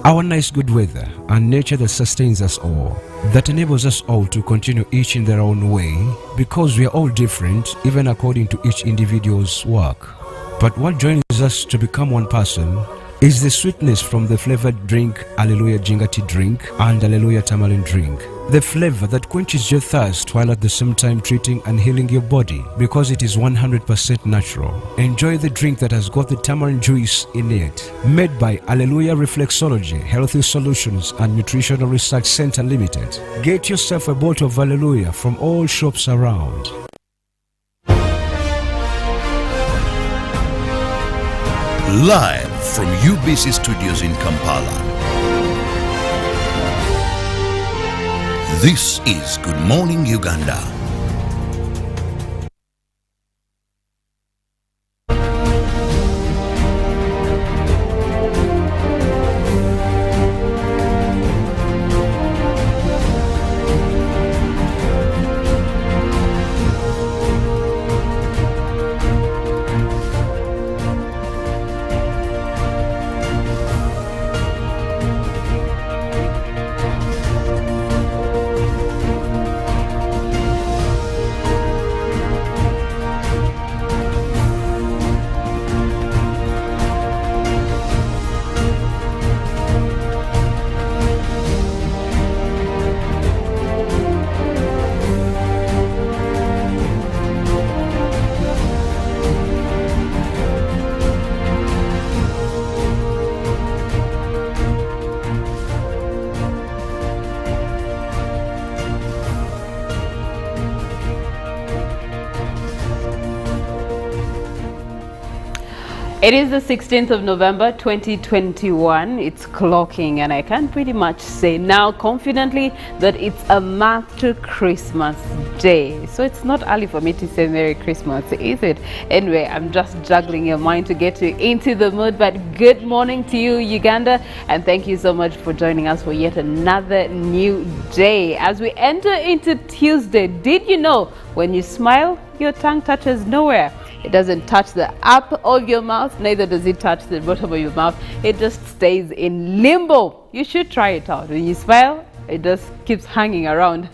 Our nice good weather and nature that sustains us all, that enables us all to continue each in their own way, because we are all different even according to each individual's work. But what joins us to become one person is the sweetness from the flavored drink Alleluia Ginger Tea drink and Alleluia Tamarind drink. The flavor that quenches your thirst while at the same time treating and healing your body because it is 100% natural. Enjoy the drink that has got the tamarind juice in it. Made by Alleluia Reflexology, Healthy Solutions and Nutritional Research Center Limited. Get yourself a bottle of Alleluia from all shops around. Live from UBC Studios in Kampala. This is Good Morning Uganda. It is the 16th of November 2021. It's clocking and I can pretty much say now confidently that it's a month to Christmas Day. So it's not early for me to say Merry Christmas, is it? Anyway, I'm just juggling your mind to get you into the mood. But good morning to you, Uganda, and thank you so much for joining us for yet another new day. As we enter into Tuesday, did you know when you smile, your tongue touches nowhere? It doesn't touch the up of your mouth, neither does it touch the bottom of your mouth. It just stays in limbo. You should try it out. When you smile, it just keeps hanging around.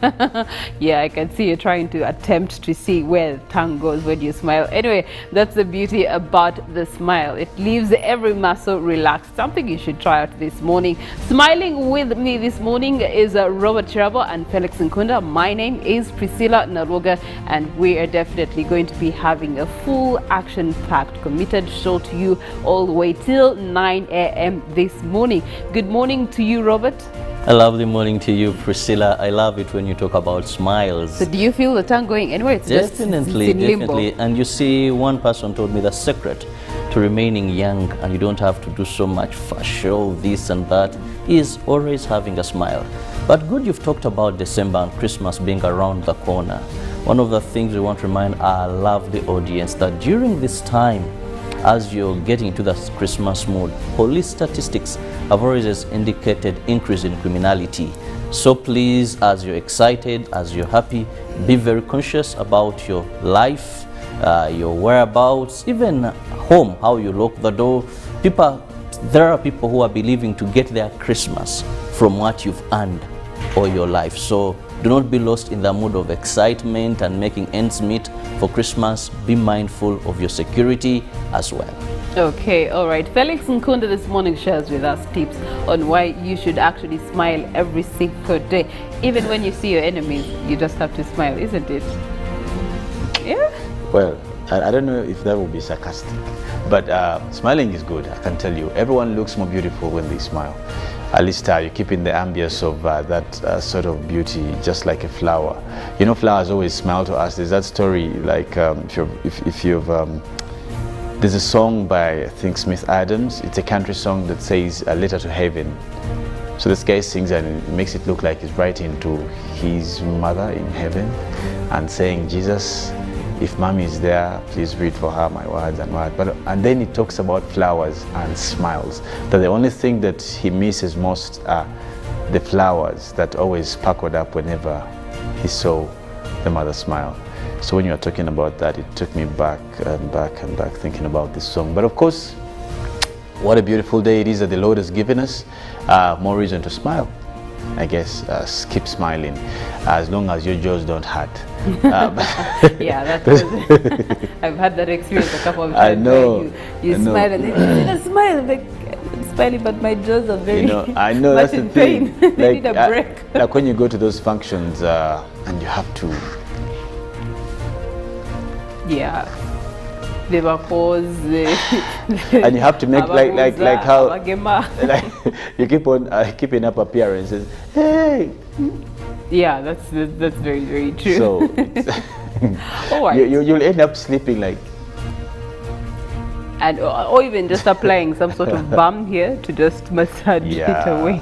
Yeah, I can see you trying to attempt to see where the tongue goes when you smile. Anyway, that's the beauty about the smile. It leaves every muscle relaxed. Something you should try out this morning. Smiling with me this morning is Robert Kirabo and Felix Nkunda. My name is Priscilla Nalwoga, and we are definitely going to be having a full action-packed committed show to you all the way till 9 a.m. this morning. Good morning to you, Robert. A lovely morning to you, Priscilla. I love it when you talk about smiles. So do you feel the tongue going anywhere? It's definitely, just, it's definitely. And you see, one person told me the secret to remaining young and you don't have to do so much for show, this and that, is always having a smile. But good you've talked about December and Christmas being around the corner. One of the things we want to remind our lovely audience that during this time, as you're getting into the Christmas mood, police statistics have always indicated increase in criminality. So please, as you're excited, as you're happy, be very conscious about your life, your whereabouts, even home, how you lock the door. There are people who are believing to get their Christmas from what you've earned all your life. So do not be lost in the mood of excitement and making ends meet for Christmas. Be mindful of your security as well. Okay, all right. Felix Nkunda this morning shares with us tips on why you should actually smile every single day. Even when you see your enemies, you just have to smile, isn't it? Yeah? Well, I don't know if that will be sarcastic, but smiling is good, I can tell you. Everyone looks more beautiful when they smile. At least you keep in the ambience of that sort of beauty, just like a flower. You know, flowers always smile to us. There's that story, like there's a song by, I think, Smith Adams. It's a country song that says a letter to heaven. So this guy sings and it makes it look like he's writing to his mother in heaven and saying, Jesus, if mommy is there, please read for her my words and words. And then he talks about flowers and smiles. That the only thing that he misses most are the flowers that always sparkled up whenever he saw the mother smile. So when you were talking about that, it took me back and back and back thinking about this song. But of course, what a beautiful day it is that the Lord has given us. more reason to smile. I guess keep smiling as long as your jaws don't hurt. Yeah, that's good. I've had that experience a couple of times. I know. You smile and then smile like I'm smiling, but my jaws are very I know much that's in the thing. pain. They need a break. Like when you go to those functions and you have to. Yeah. They were pause. And you have to make like how like you keep on keeping up appearances. Hey. Yeah, that's very, very true. So all right. you'll end up sleeping like. And or even just applying some sort of balm here to just massage it away.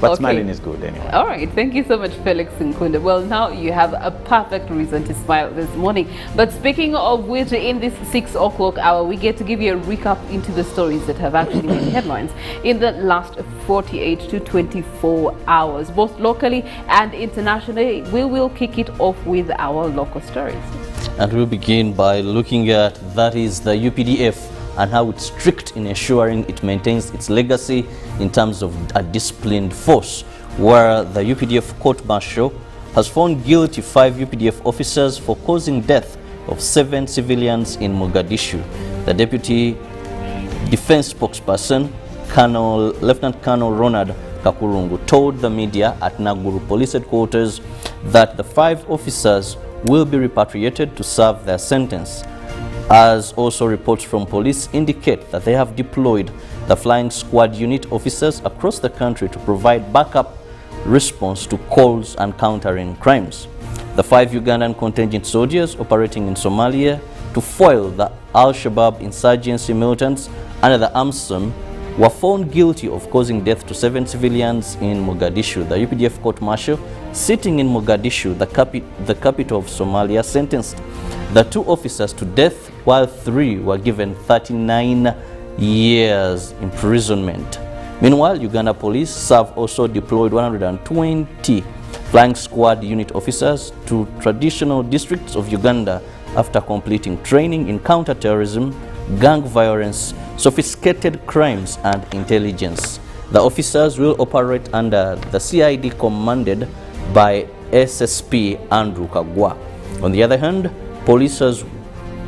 But smiling is good anyway. All right, thank you so much, Felix Nkunda. Well, now you have a perfect reason to smile this morning. But speaking of which, in this 6 o'clock hour, we get to give you a recap into the stories that have actually made headlines in the last 48 to 24 hours, both locally and internationally. We will kick it off with our local stories. And we'll begin by looking at that is the UPDF and how it's strict in ensuring it maintains its legacy in terms of a disciplined force, where the UPDF court-martial has found guilty 5 UPDF officers for causing death of 7 civilians in Mogadishu. The deputy defense spokesperson, Lieutenant Colonel Ronald Kakurungu, told the media at Naguru Police Headquarters that the 5 officers will be repatriated to serve their sentence, as also reports from police indicate that they have deployed the flying squad unit officers across the country to provide backup response to calls and countering crimes. The 5 Ugandan contingent soldiers operating in Somalia to foil the Al-Shabaab insurgency militants under the AMSON were found guilty of causing death to 7 civilians in Mogadishu. The UPDF court-martial sitting in Mogadishu, the capital of Somalia, sentenced the 2 officers to death, while 3 were given 39 years imprisonment. Meanwhile, Uganda police have also deployed 120 flying squad unit officers to traditional districts of Uganda after completing training in counter-terrorism, gang violence, sophisticated crimes and intelligence. The officers will operate under the CID commanded by SSP Andrew Kagwa. On the other hand, police has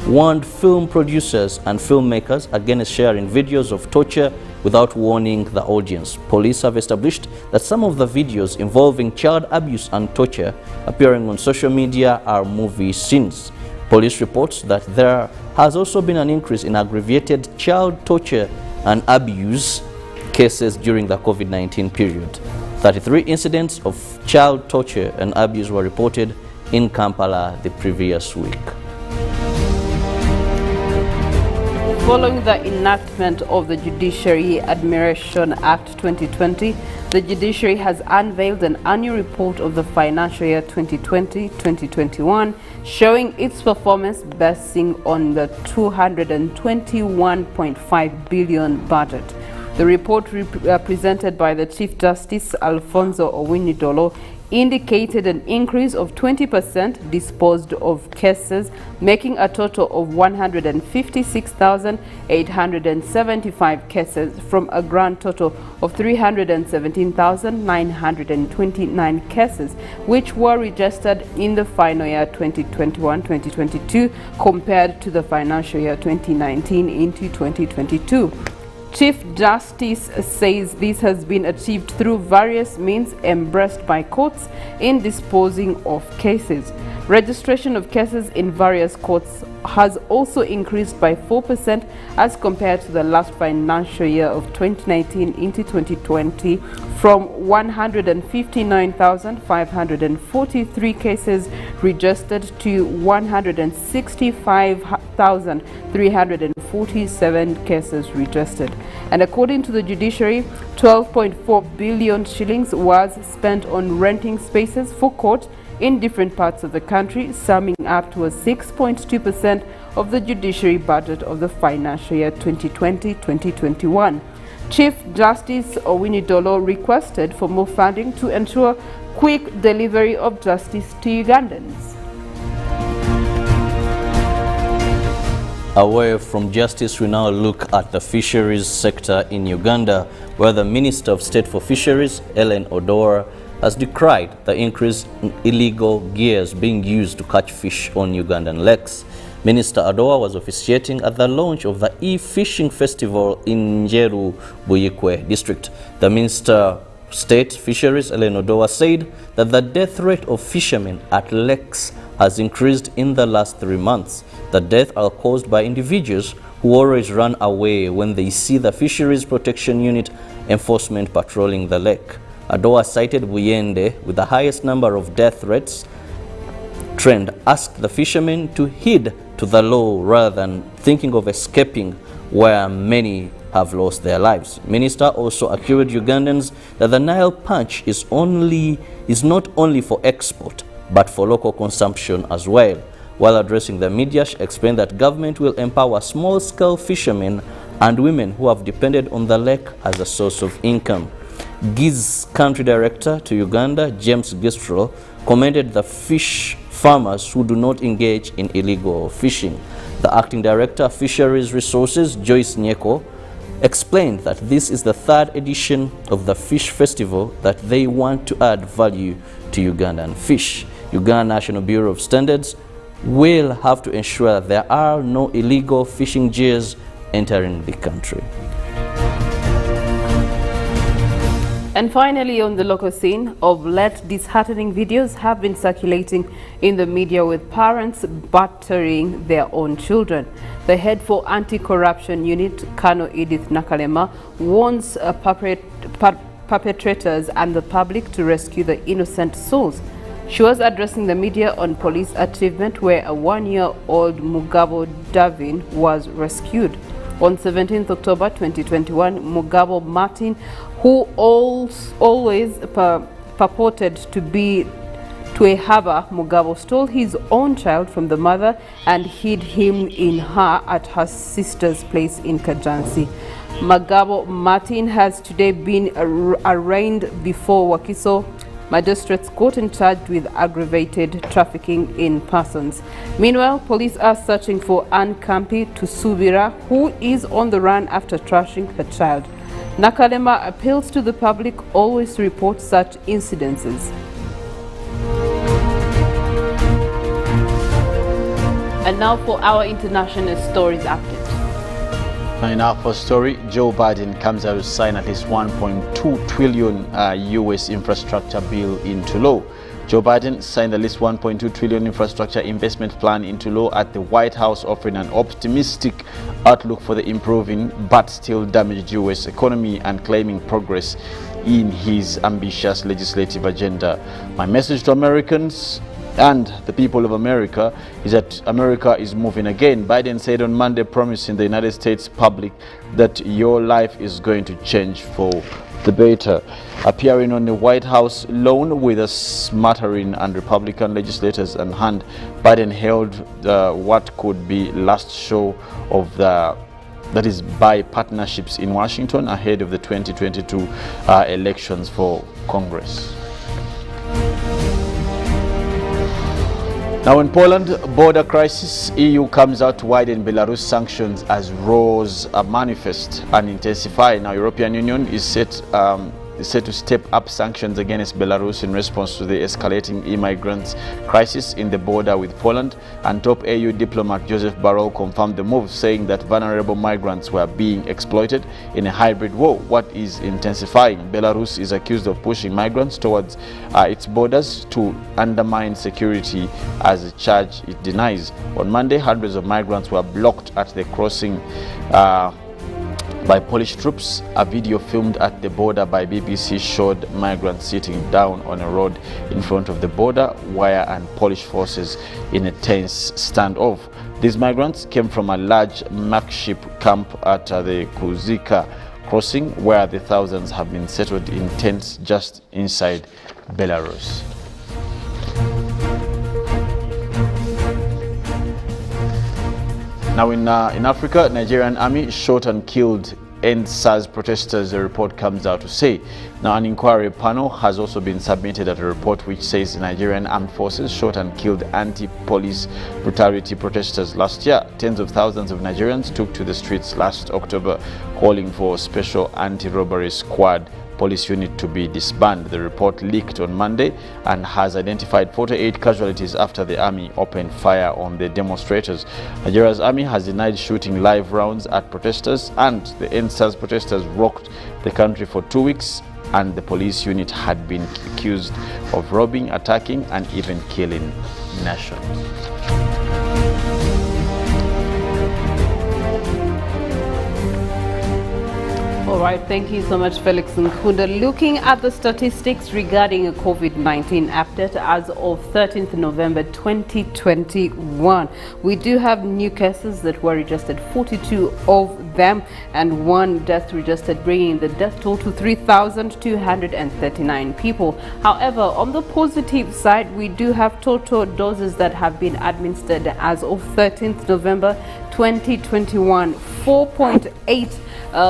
warned film producers and filmmakers against sharing videos of torture without warning the audience. Police have established that some of the videos involving child abuse and torture appearing on social media are movie scenes. Police reports that there has also been an increase in aggravated child torture and abuse cases during the COVID-19 period. 33 incidents of child torture and abuse were reported in Kampala the previous week. Following the enactment of the Judiciary Admiration Act 2020, the Judiciary has unveiled an annual report of the financial year 2020-2021, showing its performance basing on the 221.5 billion budget. The report presented by the Chief Justice Alfonso Owinidolo indicated an increase of 20% disposed of cases, making a total of 156,875 cases from a grand total of 317,929 cases, which were registered in the final year 2021-2022 compared to the financial year 2019 into 2022. Chief Justice says this has been achieved through various means embraced by courts in disposing of cases. Registration of cases in various courts has also increased by 4% as compared to the last financial year of 2019 into 2020, from 159,543 cases registered to 165,347 cases registered. And according to the Judiciary, 12.4 billion shillings was spent on renting spaces for court in different parts of the country, summing up to a 6.2% of the judiciary budget of the financial year 2020-2021. Chief Justice Owinidolo requested for more funding to ensure quick delivery of justice to Ugandans. Away from justice, we now look at the fisheries sector in Uganda, where the Minister of State for Fisheries, Ellen Odora, has decried the increase in illegal gears being used to catch fish on Ugandan lakes. Minister Odora was officiating at the launch of the e-fishing festival in Njeru Buyikwe district. The Minister of State Fisheries, Ellen Odora, said that the death rate of fishermen at lakes has increased in the last 3 months. The deaths are caused by individuals who always run away when they see the Fisheries Protection Unit enforcement patrolling the lake. Odora cited Buyende with the highest number of death rates trend, asked the fishermen to heed to the law rather than thinking of escaping, where many have lost their lives. Minister also accused Ugandans that the Nile perch is not only for export but for local consumption as well. While addressing the media, she explained that government will empower small-scale fishermen and women who have depended on the lake as a source of income. GIZ Country Director to Uganda, James Gistrel, commended the fish farmers who do not engage in illegal fishing. The Acting Director of Fisheries Resources, Joyce Nyeko, explained that this is the 3rd edition of the Fish Festival, that they want to add value to Ugandan fish. Uganda National Bureau of Standards will have to ensure that there are no illegal fishing gears entering the country. And finally, on the local scene, of late, disheartening videos have been circulating in the media with parents battering their own children. The head for Anti-Corruption Unit, Colonel Edith Nakalema, warns perpetrators and the public to rescue the innocent souls. She was addressing the media on police achievement where a 1-year-old Mugabo Davin was rescued. On 17th October 2021, Mugabo Martin, who always purported to be Twehaba Mugabo, stole his own child from the mother and hid him in her at her sister's place in Kajansi. Mugabo Martin has today been arraigned before Wakiso Magistrates Court and charged with aggravated trafficking in persons. Meanwhile, police are searching for Ann Kampi Tusubira, who is on the run after trashing her child. Nakalema appeals to the public always to report such incidences. And now for our international stories update. In our first story, Joe Biden comes out to sign at least $1.2 trillion U.S. infrastructure bill into law. Joe Biden signed at least $1.2 trillion infrastructure investment plan into law at the White House, offering an optimistic outlook for the improving but still damaged U.S. economy and claiming progress in his ambitious legislative agenda. My message to Americans and the people of America is that America is moving again. Biden said on Monday, promising the United States public that your life is going to change for the better. Appearing on the White House lawn with a smattering and Republican legislators in hand, Biden held what could be last show of that is by partnerships in Washington ahead of the 2022 elections for Congress. Now in Poland, border crisis, EU comes out to widen Belarus sanctions as rows manifest and intensify. Now European Union is set to step up sanctions against Belarus in response to the escalating immigrant crisis in the border with Poland. And top EU diplomat Joseph Borrell confirmed the move, saying that vulnerable migrants were being exploited in a hybrid war. What is intensifying? Belarus is accused of pushing migrants towards its borders to undermine security, as a charge it denies. On Monday, hundreds of migrants were blocked at the crossing by Polish troops. A video filmed at the border by BBC showed migrants sitting down on a road in front of the border wire and Polish forces in a tense standoff. These migrants came from a large makeshift camp at the Kuzika crossing, where the thousands have been settled in tents just inside Belarus. Now in Africa, Nigerian army shot and killed End SARS protesters, the report comes out to say. Now, an inquiry panel has also been submitted at a report which says Nigerian armed forces shot and killed anti-police brutality protesters last year. Tens of thousands of Nigerians took to the streets last October calling for special anti-robbery squad police unit to be disbanded. The report leaked on Monday and has identified 48 casualties after the army opened fire on the demonstrators. Nigeria's army has denied shooting live rounds at protesters, and the NSAS protesters rocked the country for 2 weeks, and the police unit had been accused of robbing, attacking, and even killing nationals. All right, thank you so much, Felix Nkunda. Looking at the statistics regarding a COVID-19 update as of 13th November 2021, we do have new cases that were registered, 42 of them, and 1 death registered, bringing the death toll to 3,239 people. However, on the positive side, we do have total doses that have been administered as of 13th November 2021. 4.8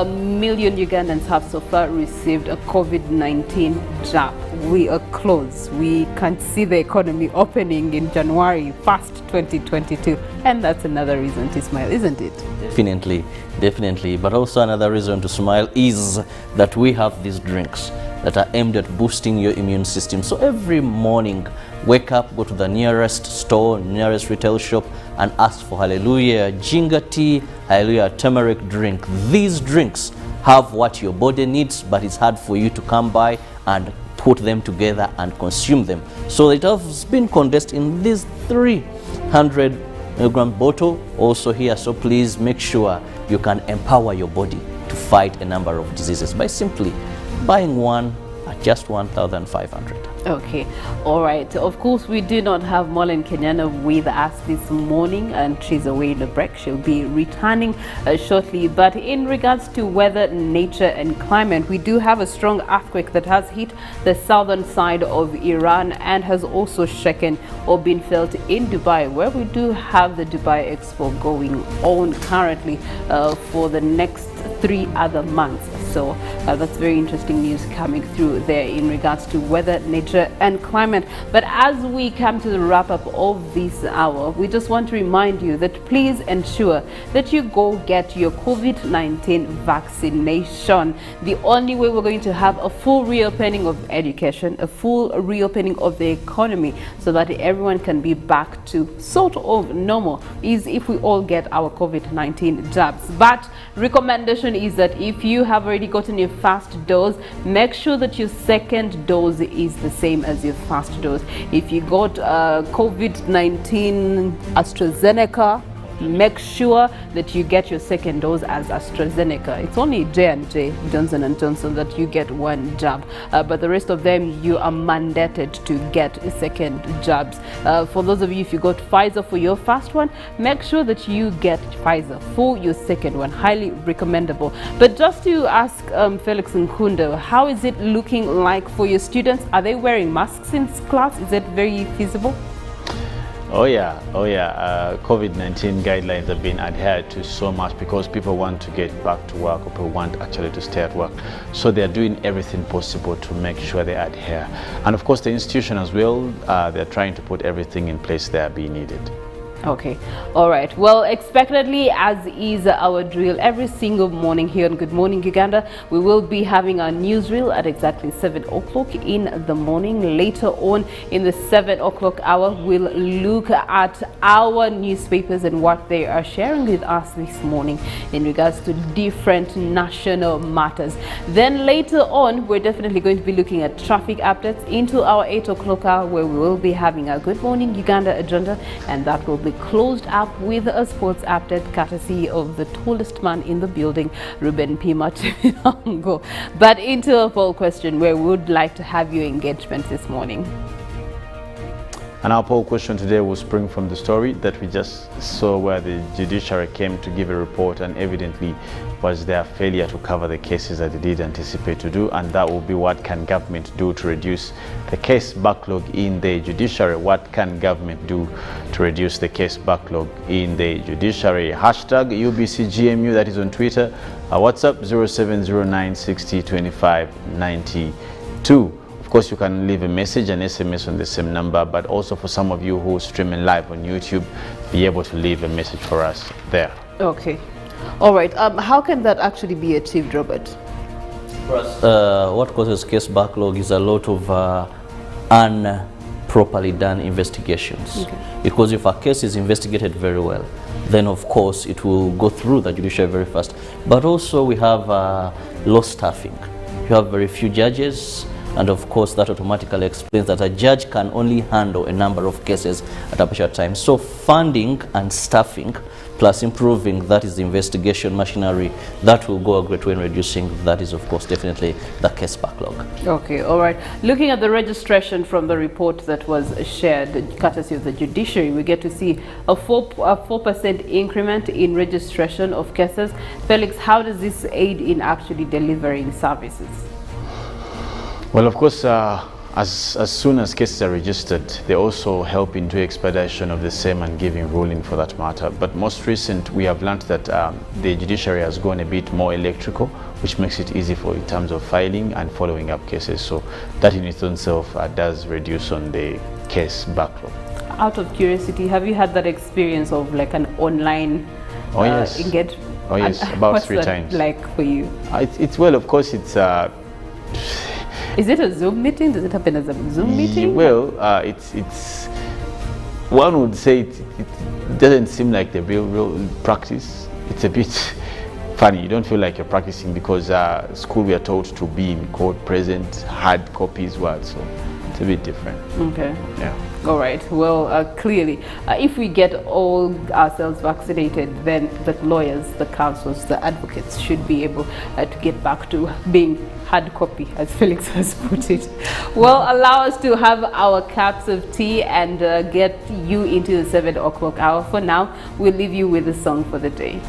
million Ugandans have so far received a COVID-19 jab. We are close. We can see the economy opening in January 1st, 2022. And that's another reason to smile, isn't it? Definitely, definitely. But also another reason to smile is that we have these drinks that are aimed at boosting your immune system. So every morning, wake up, go to the nearest store, nearest retail shop, and ask for Hallelujah Ginger Tea, Hallelujah Turmeric drink. These drinks have what your body needs, but it's hard for you to come by and put them together and consume them. So it has been condensed in this 300 milligram bottle also here. So please make sure you can empower your body to fight a number of diseases by simply buying one at just 1,500. Okay, all right. Of course, we do not have Molen Kenyana with us this morning, and she's away in a break. She'll be returning shortly. But in regards to weather, nature, and climate, we do have a strong earthquake that has hit the southern side of Iran and has also shaken or been felt in Dubai, where we do have the Dubai Expo going on currently for the next 3 other months. So that's very interesting news coming through there in regards to weather, nature, and climate. But as we come to the wrap up of this hour, we just want to remind you that please ensure that you go get your COVID-19 vaccination. The only way we're going to have a full reopening of education, a full reopening of the economy, so that everyone can be back to sort of normal, is if we all get our COVID-19 jabs. But recommendation is that if you have already gotten your first dose, make sure that your second dose is the same as your first dose. If you got COVID-19 AstraZeneca, make sure that you get your second dose as AstraZeneca. It's only J&J, Johnson & Johnson, that you get 1 jab, but the rest of them you are mandated to get second jabs. For those of you, if you got Pfizer for your first one, make sure that you get Pfizer for your second one. Highly recommendable. But just to ask Felix Nkunda, how is it looking like for your students? Are they wearing masks in class? Is it very feasible? Oh yeah. COVID-19 guidelines have been adhered to so much because people want to get back to work, or people want actually to stay at work. So they are doing everything possible to make sure they adhere. And of course the institution as well, they're trying to put everything in place there being needed. Okay, all right. Well, expectedly, as is our drill every single morning here on Good Morning Uganda, we will be having our newsreel at exactly 7 o'clock in the morning. Later on in the 7 o'clock hour, we'll look at our newspapers and what they are sharing with us this morning in regards to different national matters. Then later on, we're definitely going to be looking at traffic updates into our 8 o'clock hour, where we will be having our Good Morning Uganda agenda, and that will be closed up with a sports update courtesy of the tallest man in the building, Ruben Pima Chivirango. But into a poll question where we would like to have your engagement this morning. And our poll question today will spring from the story that we just saw, where the judiciary came to give a report and evidently was their failure to cover the cases that they did anticipate to do, and that will be what can government do to reduce the case backlog in the judiciary. What can government do to reduce the case backlog in the judiciary? Hashtag UBCGMU, that is on Twitter. WhatsApp 0709602592. Of course, you can leave a message, an SMS on the same number, but also for some of you who are streaming live on YouTube, be able to leave a message for us there. Okay. All right. How can that actually be achieved, Robert? For us, what causes case backlog is a lot of unproperly done investigations. Okay. Because if a case is investigated very well, then of course it will go through the judiciary very fast. But also we have low staffing. You have very few judges, and of course that automatically explains that a judge can only handle a number of cases at a particular time. So funding and staffing plus improving, that is the investigation machinery, that will go a great way in reducing, that is of course definitely the case backlog. Okay, all right. Looking at the registration from the report that was shared courtesy of the judiciary, we get to see a 4% increment in registration of cases. Felix, how does this aid in actually delivering services? Well, of course, as soon as cases are registered, they also help into expedition of the same and giving ruling for that matter. But most recent, we have learned that the judiciary has gone a bit more electrical, which makes it easy for in terms of filing and following up cases. So that in itself does reduce on the case backlog. Out of curiosity, have you had that experience of like an online yes. Oh yes, about 3 times. Like for you? It's well, of course, it's is it a Zoom meeting? Does it happen as a Zoom meeting? Well, it's one would say it doesn't seem like the real practice. It's a bit funny. You don't feel like you're practicing because school we are taught to be in court present, hard copies, what, so it's a bit different. Okay. Yeah. All right. Well, clearly, if we get all ourselves vaccinated, then the lawyers, the counsels, the advocates should be able to get back to being hard copy, as Felix has put it. Well, allow us to have our cups of tea and get you into the 7 o'clock hour. For now, we'll leave you with a song for the day.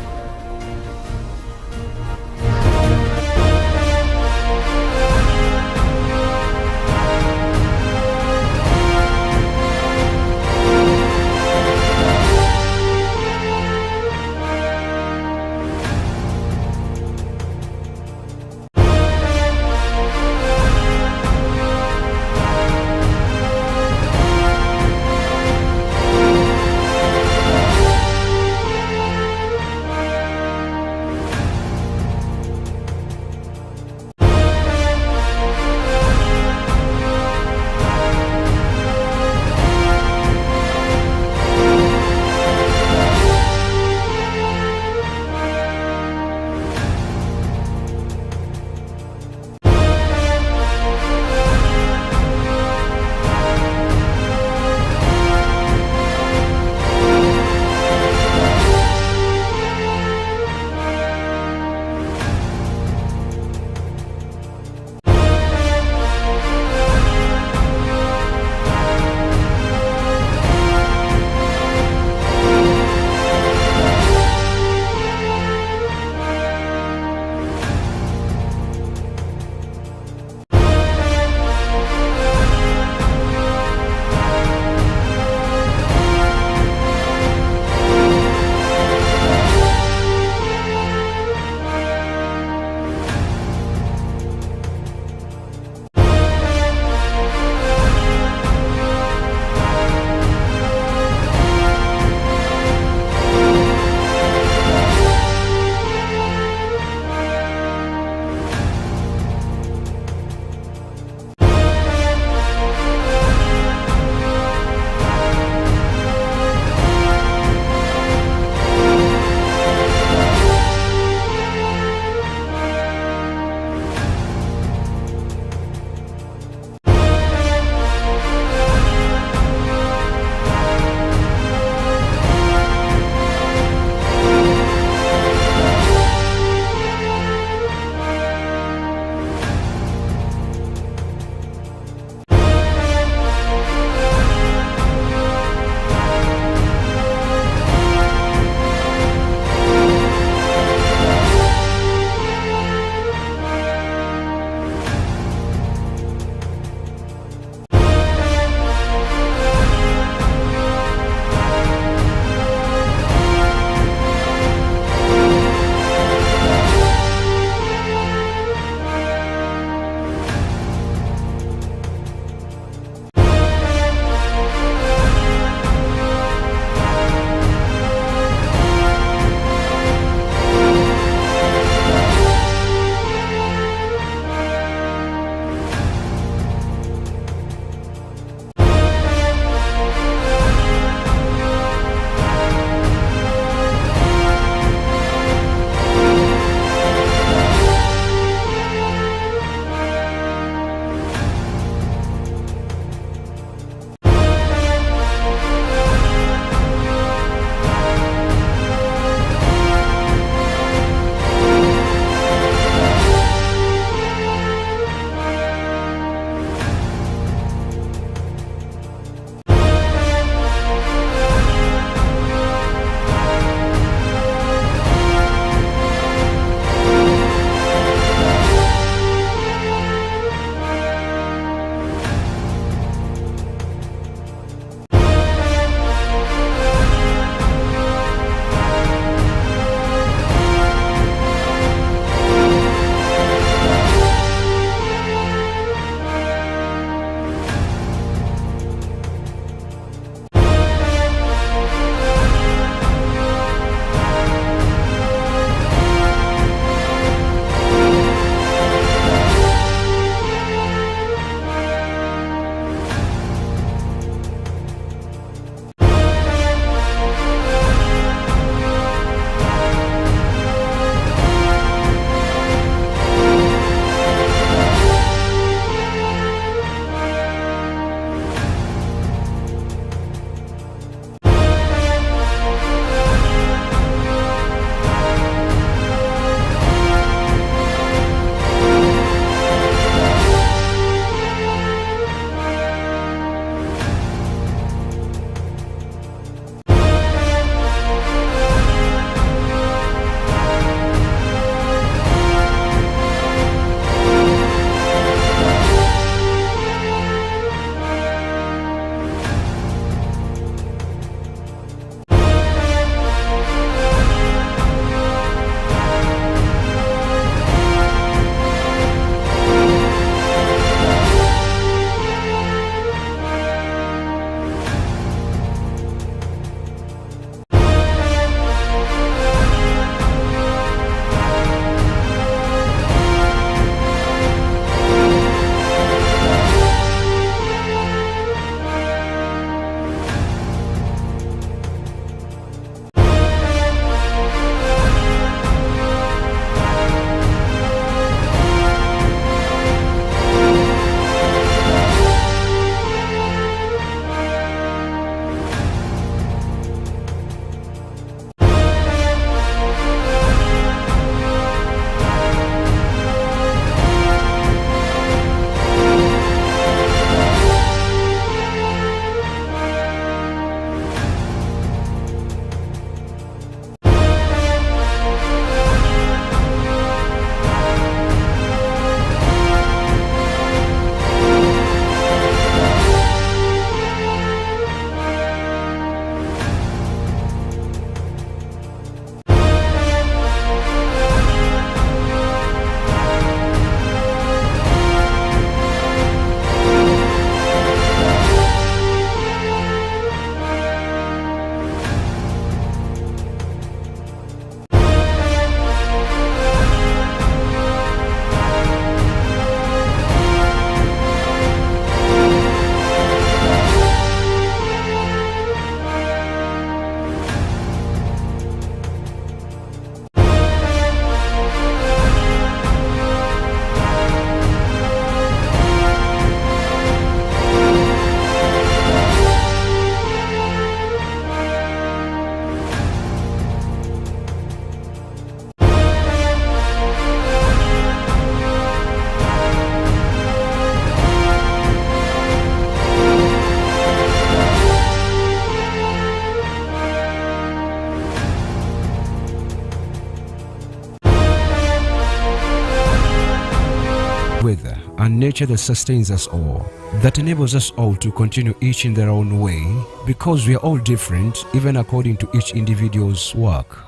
nature that sustains us all, that enables us all to continue each in their own way, because we are all different, even according to each individual's work.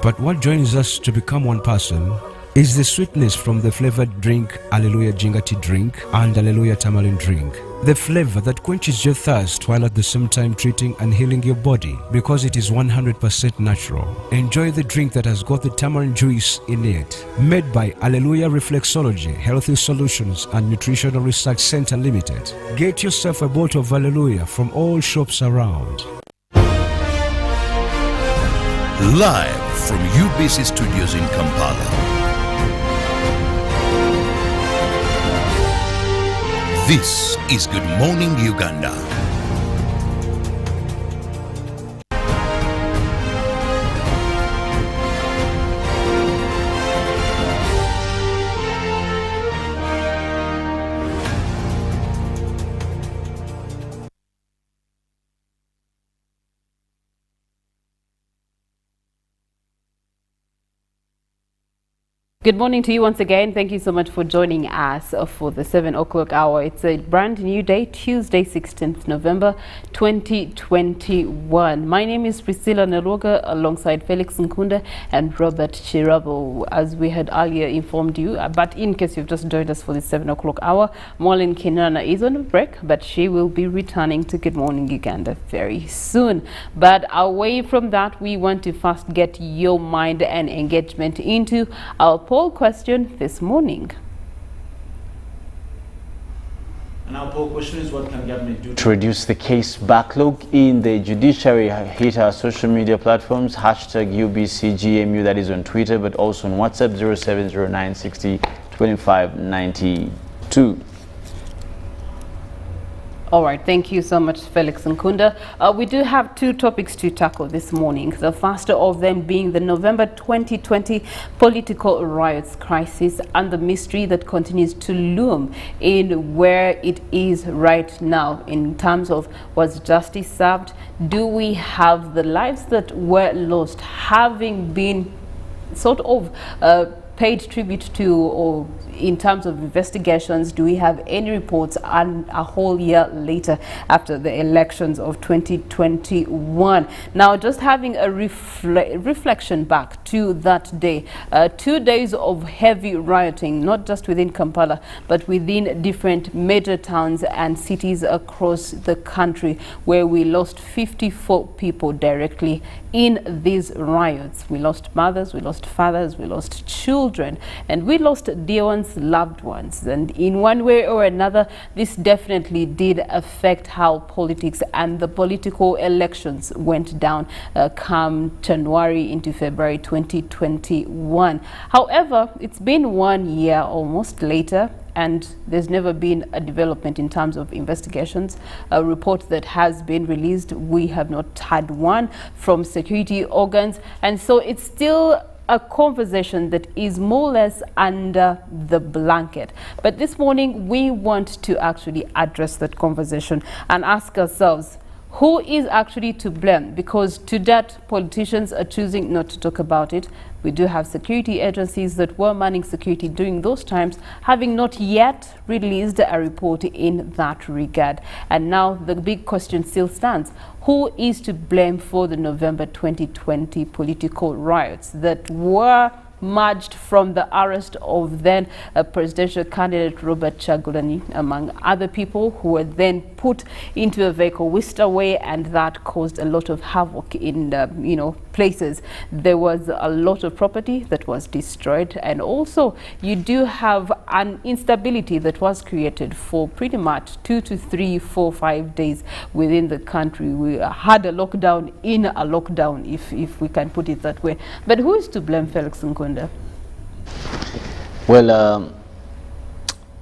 But what joins us to become one person is the sweetness from the flavored drink Alleluia Jingati drink and Alleluia Tamarind drink. The flavor that quenches your thirst while at the same time treating and healing your body, because it is 100% natural. Enjoy the drink that has got the tamarind juice in it. Made by Alleluia Reflexology, Healthy Solutions and Nutritional Research Center Limited. Get yourself a bottle of Alleluia from all shops around. Live from UBC Studios in Kampala. This is Good Morning Uganda. Good morning to you once again. Thank you so much for joining us for the 7 o'clock hour. It's a brand new day, Tuesday, 16th November 2021. My name is Priscilla Nalwoga alongside Felix Nkunda and Robert Kirabo. As we had earlier informed you, but in case you've just joined us for the 7 o'clock hour, Molin Kinana is on a break, but she will be returning to Good Morning Uganda very soon. But away from that, we want to first get your mind and engagement into our poll question this morning. And our poll question is, what can government do To reduce the case backlog in the judiciary? Hit our social media platforms, hashtag UBCGMU, that is on Twitter, but also on WhatsApp, 0709602592. All right, thank you so much, Felix Nkunda. We do have two topics to tackle this morning. The first of them being the November 2020 political riots crisis and the mystery that continues to loom in where it is right now in terms of, was justice served? Do we have the lives that were lost having been sort of paid tribute to, or in terms of investigations, do we have any reports and a whole year later after the elections of 2021? Now, just having a reflection back to that day, 2 days of heavy rioting, not just within Kampala, but within different major towns and cities across the country, where we lost 54 people directly in these riots. We lost mothers, we lost fathers, we lost children, and we lost dear ones, loved ones. And in one way or another, this definitely did affect how politics and the political elections went down come January into February 2021. However, it's been 1 year almost later, and there's never been a development in terms of investigations. A report that has been released, we have not had one from security organs, and so it's still a conversation that is more or less under the blanket. But this morning, we want to actually address that conversation and ask ourselves, who is actually to blame? Because to that, politicians are choosing not to talk about it. We do have security agencies that were manning security during those times, having not yet released a report in that regard. And now the big question still stands. Who is to blame for the November 2020 political riots that were merged from the arrest of then presidential candidate Robert Kyagulanyi, among other people, who were then put into a vehicle, whisked away, and that caused a lot of havoc in places. There was a lot of property that was destroyed, and also you do have an instability that was created for pretty much 2 to 3, 4, 5 days within the country. We had a lockdown in a lockdown, if we can put it that way. But who is to blame, Felix Nkunda? Well,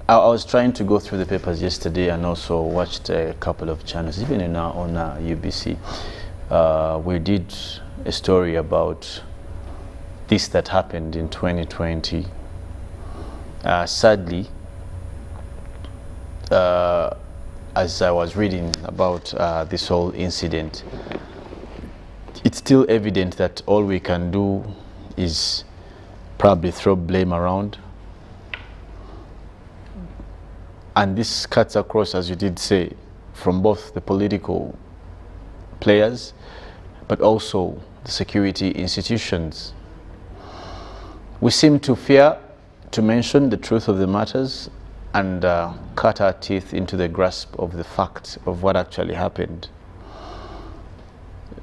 I was trying to go through the papers yesterday and also watched a couple of channels, even on UBC. We did a story about this that happened in 2020. Sadly, as I was reading about this whole incident, it's still evident that all we can do is probably throw blame around. And this cuts across, as you did say, from both the political players, but also the security institutions. We seem to fear to mention the truth of the matters and cut our teeth into the grasp of the fact of what actually happened.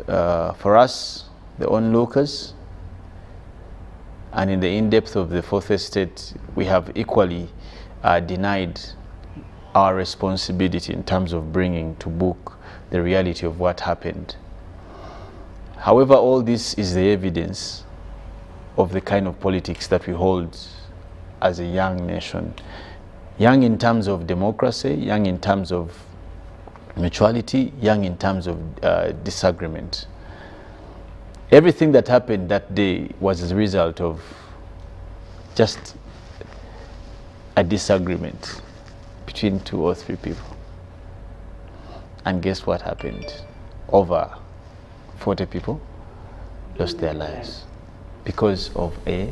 For us, the onlookers, and in the in-depth of the Fourth Estate, we have equally denied our responsibility in terms of bringing to book the reality of what happened. However, all this is the evidence of the kind of politics that we hold as a young nation. Young in terms of democracy, young in terms of mutuality, young in terms of disagreement. Everything that happened that day was as a result of just a disagreement between 2 or 3 people. And guess what happened? Over 40 people lost their lives because of a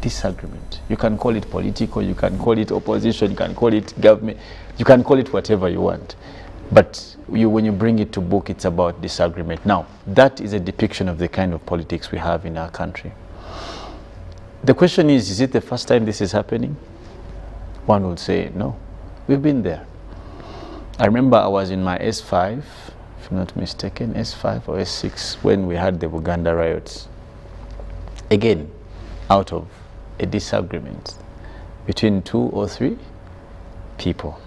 disagreement. You can call it political, you can call it opposition, you can call it government, you can call it whatever you want. But when you bring it to book, it's about disagreement. Now, that is a depiction of the kind of politics we have in our country. The question is it the first time this is happening? One would say, no, we've been there. I remember I was in my S5, if I'm not mistaken, S5 or S6, when we had the Uganda riots. Again, out of a disagreement between 2 or 3 people.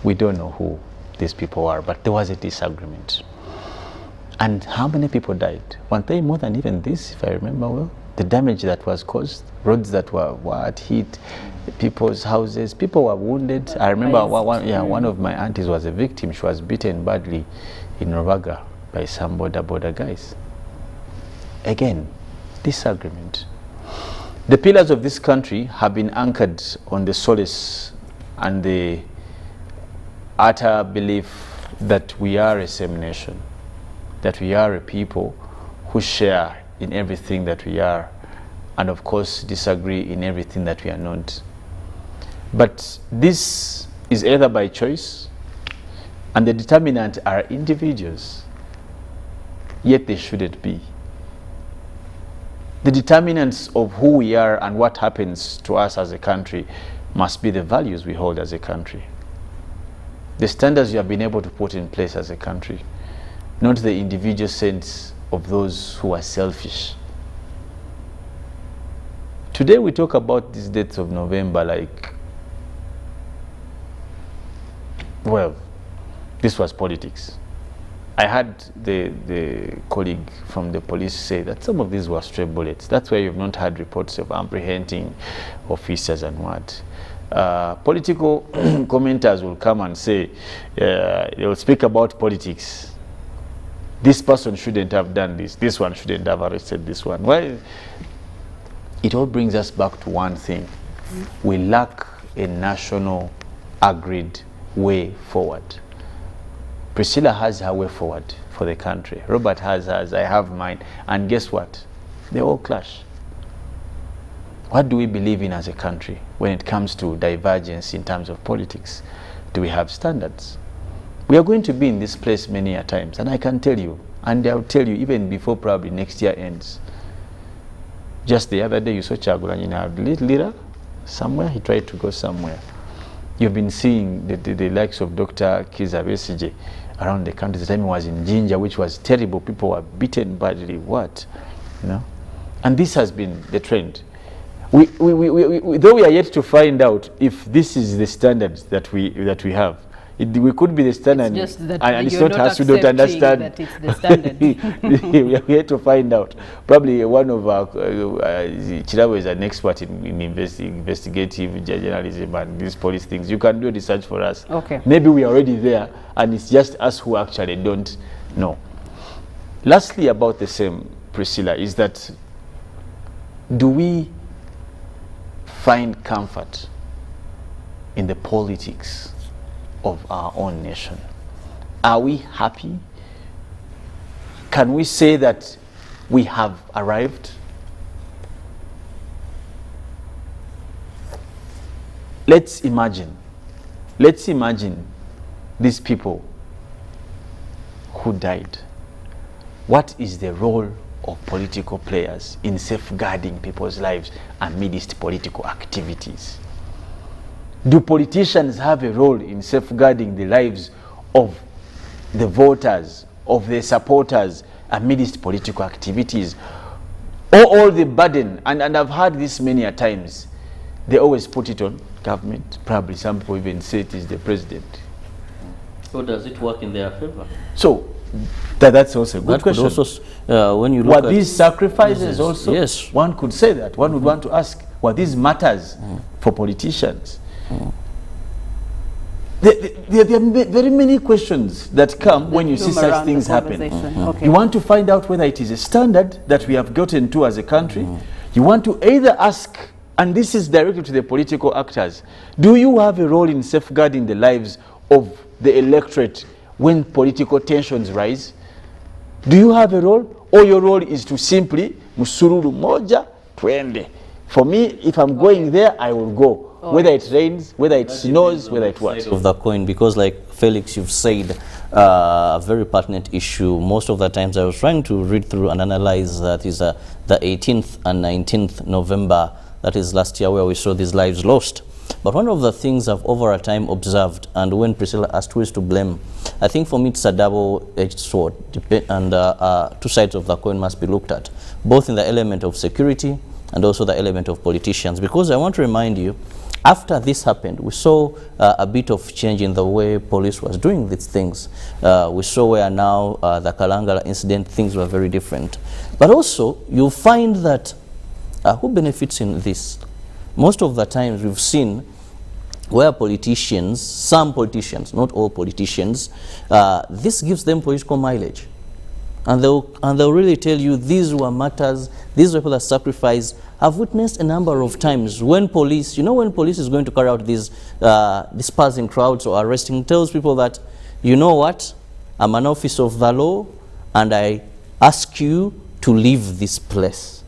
We don't know who these people are, but there was a disagreement. And how many people died? One day more than even this, if I remember well. The damage that was caused, roads that were hit, people's houses, people were wounded. I remember one of my aunties was a victim. She was beaten badly in Nalwoga by some border guys. Again, disagreement. The pillars of this country have been anchored on the solace and the utter belief that we are a same nation, that we are a people who share in everything that we are, and of course disagree in everything that we are not. But this is either by choice, and the determinant are individuals, yet they shouldn't be. The determinants of who we are and what happens to us as a country must be the values we hold as a country. The standards you have been able to put in place as a country, not the individual sense of those who are selfish. Today we talk about these dates of November like, well, this was politics. I had the colleague from the police say that some of these were stray bullets. That's why you've not had reports of apprehending officers and what. Political commenters will come and say, they will speak about politics. This person shouldn't have done this. This one shouldn't have arrested this one. Well, it all brings us back to one thing. We lack a national agreed way forward. Priscilla has her way forward for the country. Robert has hers, I have mine. And guess what? They all clash. What do we believe in as a country when it comes to divergence in terms of politics? Do we have standards? We are going to be in this place many a times, and I can tell you, and I'll tell you even before probably next year ends. Just the other day you saw Chagulanyi in our leader somewhere, he tried to go somewhere. You've been seeing the likes of Dr. Kiza Besije around the country. The time he was in Jinja, which was terrible. People were beaten badly. What? You know? And this has been the trend. Though we are yet to find out if this is the standard that we have. We could be the standard, it's just that and it's not us who don't understand that it's the standard. We are yet to find out. Probably one of our Kirabo is an expert in investigative journalism and these police things. You can do research for us. Okay. Maybe we are already there, and it's just us who actually don't know. Lastly, about the same, Priscilla, is that do we find comfort in the politics of our own nation? Are we happy? Can we say that we have arrived? Let's imagine let's imagine these people who died. What is the role of political players in safeguarding people's lives amidst political activities? Do politicians have a role in safeguarding the lives of the voters, of the supporters amidst political activities? Or all the burden, and I've heard this many a times, they always put it on government. Probably some people even say it is the president. So does it work in their favor? So that's also a good question. Also, when you look were these sacrifices also? Yes. One could say that. One would want to ask, were these matters for politicians? There are very many questions that come when you see such things happen. Okay. You want to find out whether it is a standard that we have gotten to as a country. You want to either ask, and this is directed to the political actors, do you have a role in safeguarding the lives of the electorate when political tensions rise? Do you have a role? Or your role is to simply, musururu moja, twende. For me, if I'm going there, I will go. Whether it rains, whether it snows, whether it what. Of the coin, because like Felix, you've said a very pertinent issue. Most of the times I was trying to read through and analyze that is the 18th and 19th November, that is last year, where we saw these lives lost. But one of the things I've over a time observed, and when Priscilla asked who is to blame, I think for me it's a double-edged sword, and two sides of the coin must be looked at, both in the element of security and also the element of politicians. Because I want to remind you, after this happened, we saw a bit of change in the way police was doing these things. We saw where now the Kalangala incident, things were very different. But also, you'll find that who benefits in this? Most of the times we've seen where politicians, some politicians, not all politicians, this gives them political mileage. And they'll really tell you these were matters, these people that sacrificed. I've witnessed a number of times when police, you know, when police is going to carry out these dispersing crowds or arresting, tells people that, you know what, I'm an officer of the law and I ask you to leave this place.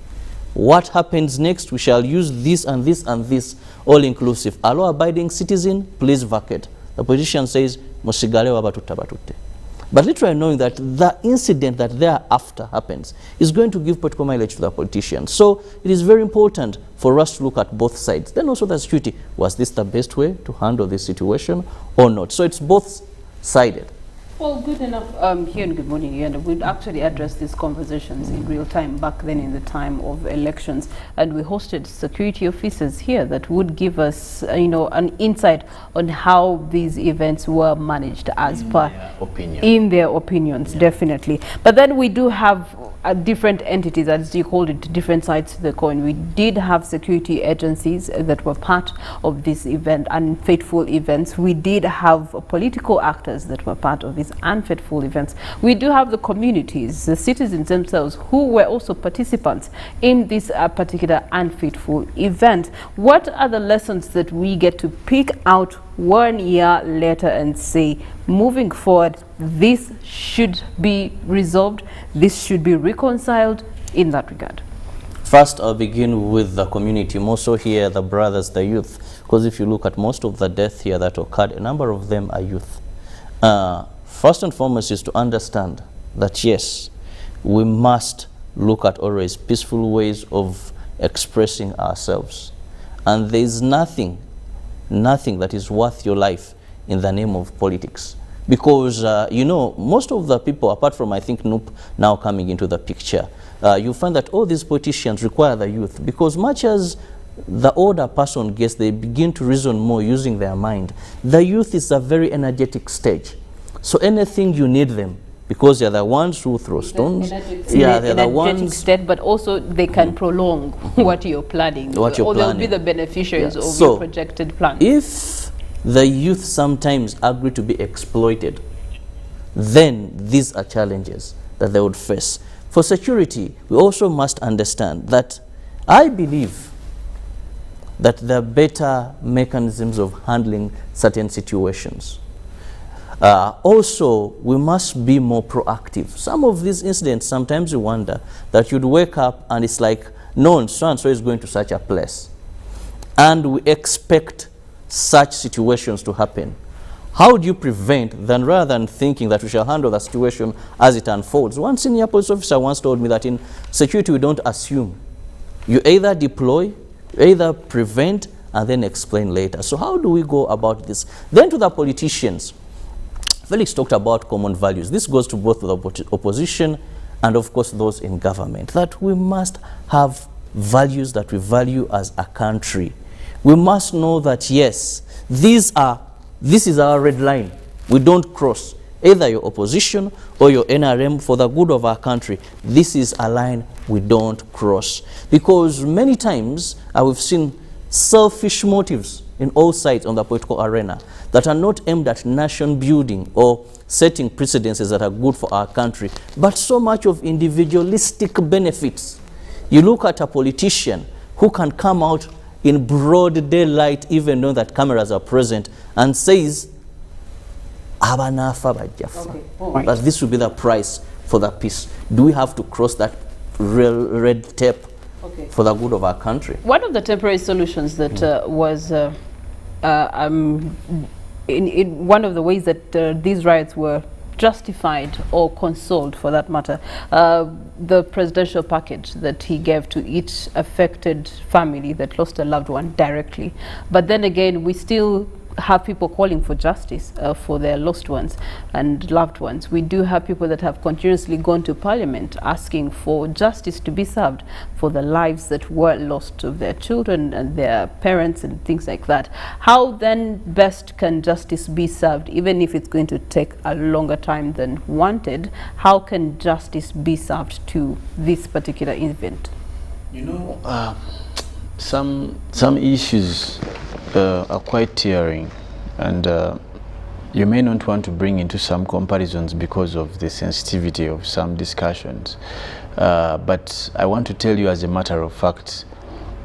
What happens next? We shall use this and this and this, all inclusive. A law-abiding citizen, please vacate. The politician says, Mosigale wabatuta batute. But literally knowing that the incident that thereafter happens is going to give political mileage to the politicians. So it is very important for us to look at both sides. Then also the security, was this the best way to handle this situation or not? So it's both-sided. Well, good enough here in Good Morning Uganda. We'd actually addressed these conversations in real time back then in the time of elections, and we hosted security officers here that would give us, you know, an insight on how these events were managed as per in their opinions, definitely. But then we do have different entities, as you called it, different sides to the coin. We did have security agencies that were part of this event, unfaithful events. We did have political actors that were part of these unfaithful events. We do have the communities, the citizens themselves, who were also participants in this particular unfaithful event. What are the lessons that we get to pick out 1 year later and say, moving forward, this should be resolved, this should be reconciled in that regard? First, I'll begin with the community, more so here, the brothers, the youth, because if you look at most of the death here that occurred, a number of them are youth. First and foremost is to understand that yes, we must look at always peaceful ways of expressing ourselves. And there is nothing that is worth your life in the name of politics. Because, you know, most of the people, apart from, I think, Noop now coming into the picture, you find that all these politicians require the youth. Because much as the older person gets, they begin to reason more using their mind. The youth is a very energetic stage. So anything you need them, because they're the ones who throw stones. Yeah, they're the ones. State, but also they can prolong what you're planning. What you're or planning. they'll be the beneficiaries of So, your projected plan. If the youth sometimes agree to be exploited, then these are challenges that they would face. For security, we also must understand that I believe that there are better mechanisms of handling certain situations. Also, we must be more proactive. Some of these incidents, sometimes you wonder that you'd wake up and it's like, no, so-and-so is going to such a place. And we expect such situations to happen? How do you prevent, then rather than thinking that we shall handle the situation as it unfolds? One senior police officer once told me that in security we don't assume. You either deploy, you either prevent, and then explain later. So how do we go about this? Then to the politicians. Felix talked about common values. This goes to both the opposition and of course those in government, that we must have values that we value as a country. We must know that yes, this is our red line. We don't cross. Either your opposition or your NRM, for the good of our country, this is a line we don't cross. Because many times we've seen selfish motives in all sides on the political arena that are not aimed at nation building or setting precedences that are good for our country, but so much of individualistic benefits. You look at a politician who can come out in broad daylight, even though that cameras are present, and says, that this will be the price for the peace. Do we have to cross that red tape for the good of our country? One of the temporary solutions that was in one of the ways that these riots were justified or consoled, for that matter, the presidential package that he gave to each affected family that lost a loved one directly. But then again, we still have people calling for justice for their lost ones and loved ones. We do have people that have continuously gone to Parliament asking for justice to be served for the lives that were lost of their children and their parents and things like that. How then best can justice be served, even if it's going to take a longer time than wanted? How can justice be served to this particular event? You know, some issues are quite tearing, and you may not want to bring into some comparisons because of the sensitivity of some discussions, but I want to tell you as a matter of fact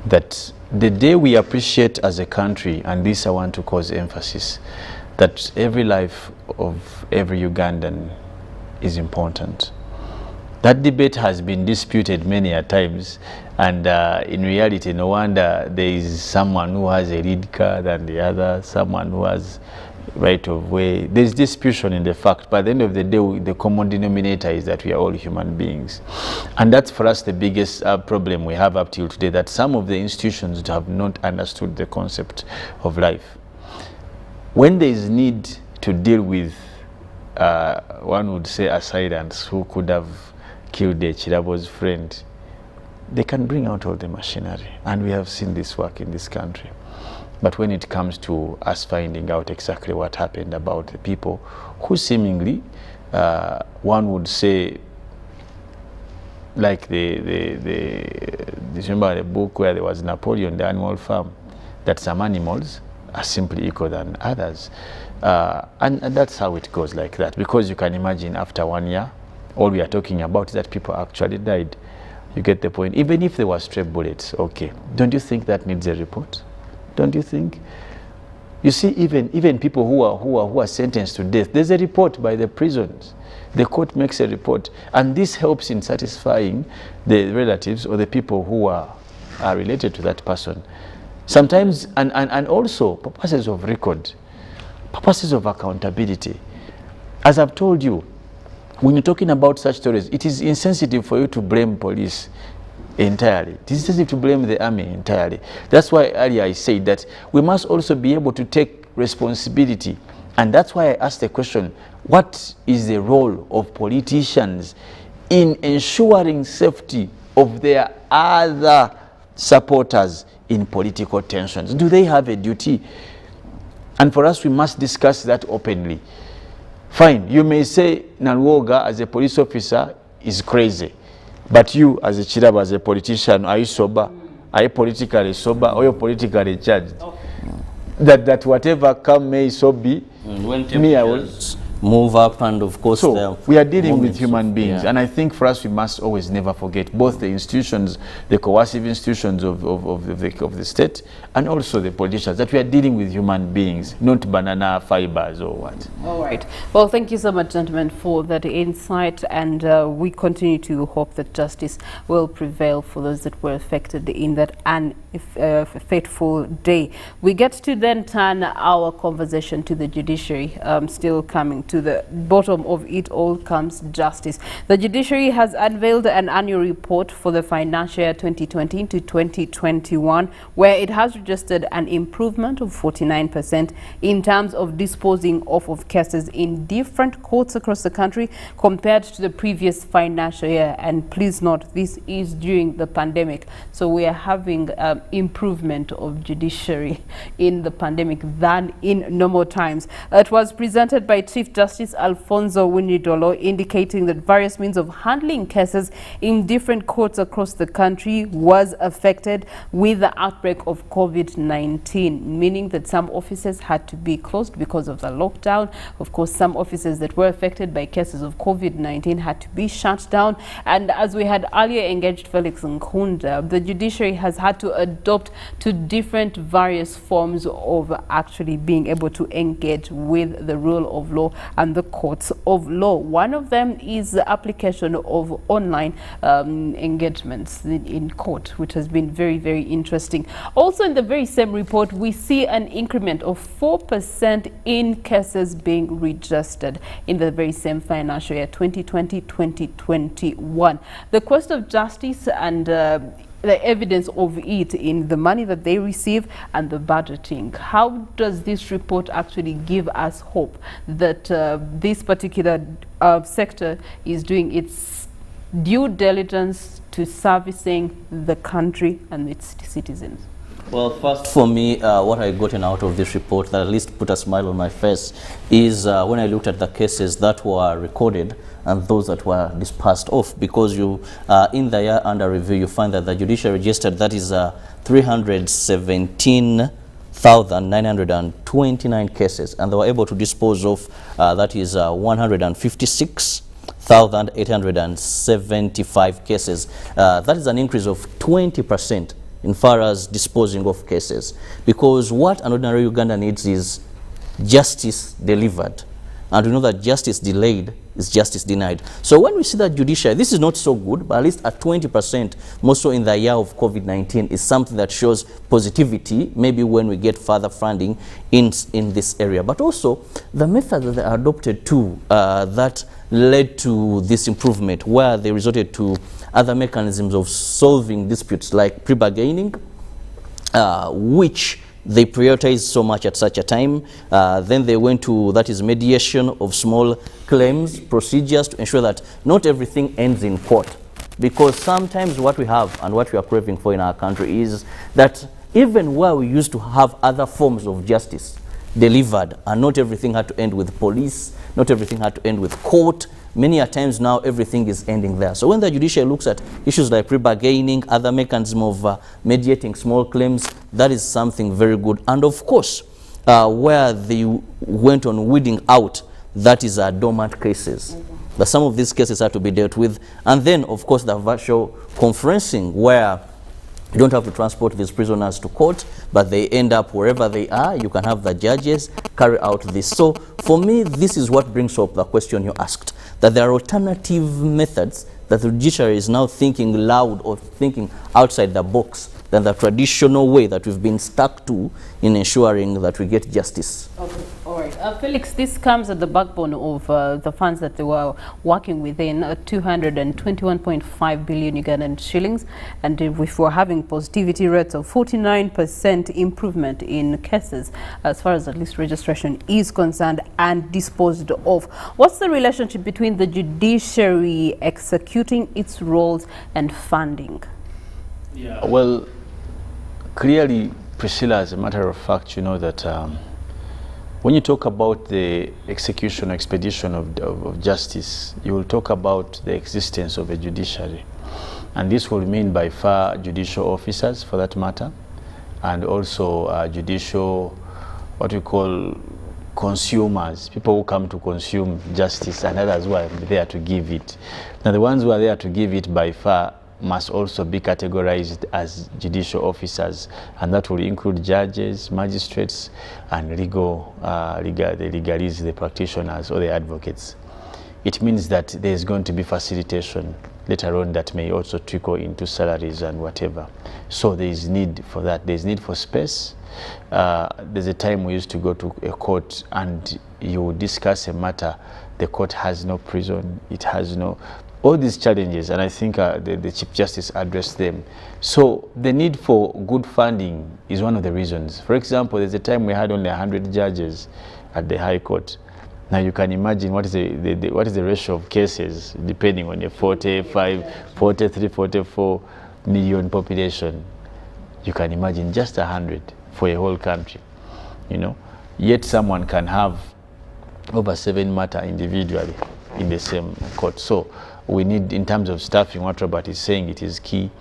that the day we appreciate as a country, and this I want to cause emphasis, that every life of every Ugandan is important. That debate has been disputed many a times, and in reality, no wonder there is someone who has a lead car than the other, someone who has right of way. There's disputation in the fact, but at the end of the day, the common denominator is that we are all human beings. And that's for us the biggest problem we have up till today, that some of the institutions have not understood the concept of life. When there is need to deal with, one would say, assailants who could have killed their Kirabo's friend, they can bring out all the machinery, and we have seen this work in this country. But when it comes to us finding out exactly what happened about the people who seemingly, one would say, like remember the book where there was Napoleon, the Animal Farm, that some animals are simply equal than others. And that's how it goes like that, because you can imagine after 1 year, all we are talking about is that people actually died. You get the point. Even if there were stray bullets, okay, don't you think that needs a report? Don't you think? You see, even people who are sentenced to death, there's a report by the prisons. The court makes a report, and this helps in satisfying the relatives or the people who are related to that person. Sometimes, and also purposes of record, purposes of accountability. As I've told you, when you're talking about such stories, it is insensitive for you to blame police entirely. It is insensitive to blame the army entirely. That's why earlier I said that we must also be able to take responsibility. And that's why I asked the question, what is the role of politicians in ensuring safety of their other supporters in political tensions? Do they have a duty? And for us, we must discuss that openly. Fine, you may say Nalwoga as a police officer is crazy, but you as a Kirabo, as a politician, are you sober? Are you politically sober, or you're politically charged? Okay. That whatever come may so be. When move up, and of course so we are dealing with human beings, yeah. and I think for us we must always never forget both the institutions, the coercive institutions of the state, and also the politicians, that we are dealing with human beings, not banana fibers or what. All right. Well, thank you so much, gentlemen, for that insight, and we continue to hope that justice will prevail for those that were affected in that fateful day. We get to then turn our conversation to the judiciary. Still coming to the bottom of it all comes justice. The judiciary has unveiled an annual report for the financial year 2020 to 2021, where it has registered an improvement of 49% in terms of disposing of cases in different courts across the country compared to the previous financial year. And please note, this is during the pandemic, so we are having improvement of judiciary in the pandemic than in normal times. It was presented by Chief Justice Alfonso Winidolo, indicating that various means of handling cases in different courts across the country was affected with the outbreak of COVID-19, meaning that some offices had to be closed because of the lockdown. Of course, some offices that were affected by cases of COVID-19 had to be shut down. And as we had earlier engaged Felix Nkunda, the judiciary has had to adopt to different various forms of actually being able to engage with the rule of law and the courts of law. One of them is the application of online engagements in court, which has been very, very interesting. Also, in the very same report, we see an increment of 4% in cases being registered in the very same financial year 2020-2021. The quest of justice and the evidence of it in the money that they receive and the budgeting. How does this report actually give us hope that this particular sector is doing its due diligence to servicing the country and its citizens? Well, first for me, what I gotten out of this report that at least put a smile on my face is when I looked at the cases that were recorded and those that were dispersed off, because you in the year under review you find that the judiciary registered, that is 317,929 cases, and they were able to dispose of that is 156,875 cases. That is an increase of 20% in far as disposing of cases, because what an ordinary Uganda needs is justice delivered, and we know that justice delayed is justice denied. So when we see that judiciary, this is not so good, but at least at 20%, more so in the year of COVID-19, is something that shows positivity, maybe when we get further funding in this area. But also the method that they adopted too, that led to this improvement, where they resorted to other mechanisms of solving disputes like pre-bargaining, which they prioritized so much at such a time. Then they went to, that is, mediation of small claims procedures to ensure that not everything ends in court. Because sometimes what we have and what we are craving for in our country is that even where we used to have other forms of justice delivered, and not everything had to end with police, not everything had to end with court. Many a times now everything is ending there. So when the judiciary looks at issues like pre-bargaining, other mechanism of mediating small claims, that is something very good. And of course, where they went on weeding out, that is dormant cases. That some of these cases have to be dealt with. And then, of course, the virtual conferencing, where you don't have to transport these prisoners to court, but they end up wherever they are. You can have the judges carry out this. So for me, this is what brings up the question you asked, that there are alternative methods that the judiciary is now thinking loud or thinking outside the box than the traditional way that we've been stuck to in ensuring that we get justice. Okay, all right. Felix, this comes at the backbone of the funds that they were working within, 221.5 billion Ugandan shillings, and if we're having positivity rates of 49% improvement in cases, as far as at least registration is concerned and disposed of. What's the relationship between the judiciary executing its roles and funding? Yeah. Well, clearly, Priscilla, as a matter of fact, you know that when you talk about the execution or expedition of justice, you will talk about the existence of a judiciary. And this will mean by far judicial officers, for that matter, and also judicial, what we call consumers, people who come to consume justice, and others who are there to give it. Now, the ones who are there to give it by far must also be categorized as judicial officers, and that will include judges, magistrates, and the legalists, the practitioners, or the advocates. It means that there is going to be facilitation later on that may also trickle into salaries and whatever. So there is need for that. There is need for space. There's a time we used to go to a court and you discuss a matter. The court has no prison. It has no... all these challenges, and I think the Chief Justice addressed them. So the need for good funding is one of the reasons. For example, there's a time we had only 100 judges at the High Court. Now you can imagine what is the ratio of cases depending on a 45, 43, 44 million population. You can imagine just 100 for a whole country, you know. Yet someone can have over 7 matters individually in the same court. So we need, in terms of staffing, what Robert is saying, it is key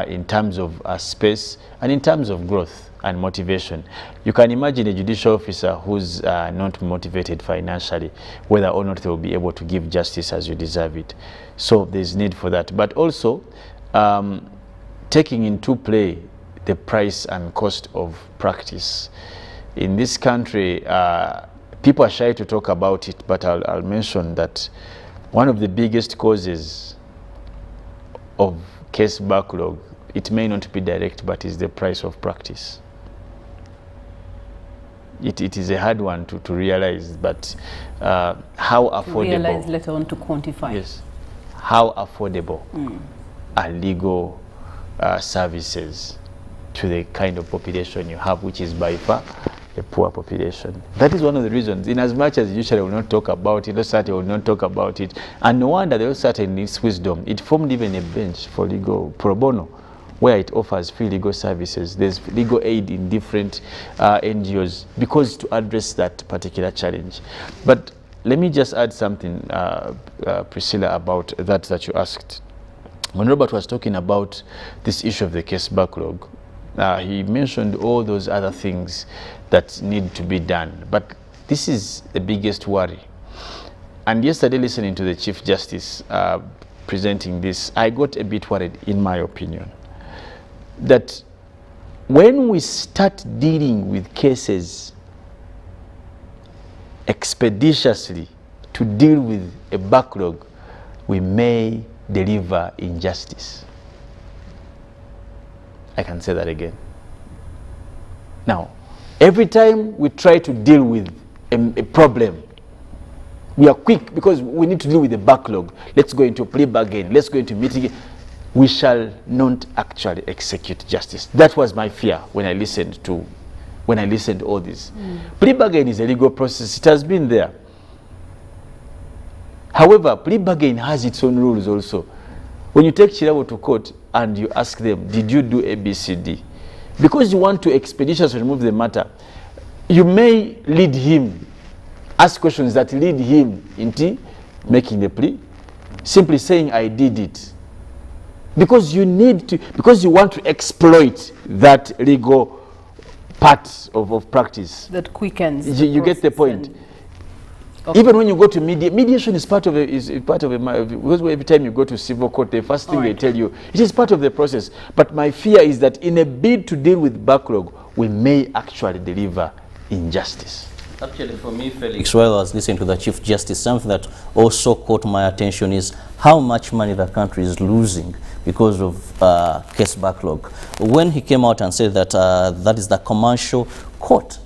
in terms of space and in terms of growth and motivation. You can imagine a judicial officer who's not motivated financially, whether or not they will be able to give justice as you deserve it. So there's need for that. But also taking into play the price and cost of practice. In this country, people are shy to talk about it, but I'll mention that one of the biggest causes of case backlog, it may not be direct, but is the price of practice. It is a hard one to realize, but how affordable... Realize, later on to quantify. Yes. How affordable are legal services to the kind of population you have, which is by far a poor population. That is one of the reasons. In as much as Judiciary will not talk about it, the Society will not talk about it, and no wonder the Society needs wisdom. It formed even a bench for legal pro bono, where it offers free legal services. There's legal aid in different NGOs, because to address that particular challenge. But let me just add something, Priscilla, about that you asked. When Robert was talking about this issue of the case backlog, he mentioned all those other things that need to be done. But this is the biggest worry. And yesterday, listening to the Chief Justice presenting this, I got a bit worried, in my opinion, that when we start dealing with cases expeditiously to deal with a backlog, we may deliver injustice. I can say that again. Now, every time we try to deal with a problem, we are quick because we need to deal with the backlog. Let's go into plea bargain. Let's go into mitigate. We shall not actually execute justice. That was my fear when I listened to all this. Plea bargain is a legal process. It has been there. However, plea bargain has its own rules also. When you take Kirabo to court and you ask them, did you do ABCD? Because you want to expeditiously remove the matter, you may lead him, ask questions that lead him into making the plea, simply saying, I did it. Because you need to, because you want to exploit that legal part of practice. That quickens. You get the point. Okay. Even when you go to mediation is part of because every time you go to civil court, the first thing they tell you, it is part of the process. But my fear is that in a bid to deal with backlog, we may actually deliver injustice. Actually, for me, Felix, while I was listening to the Chief Justice, something that also caught my attention is how much money the country is losing because of case backlog. When he came out and said that that is the commercial court,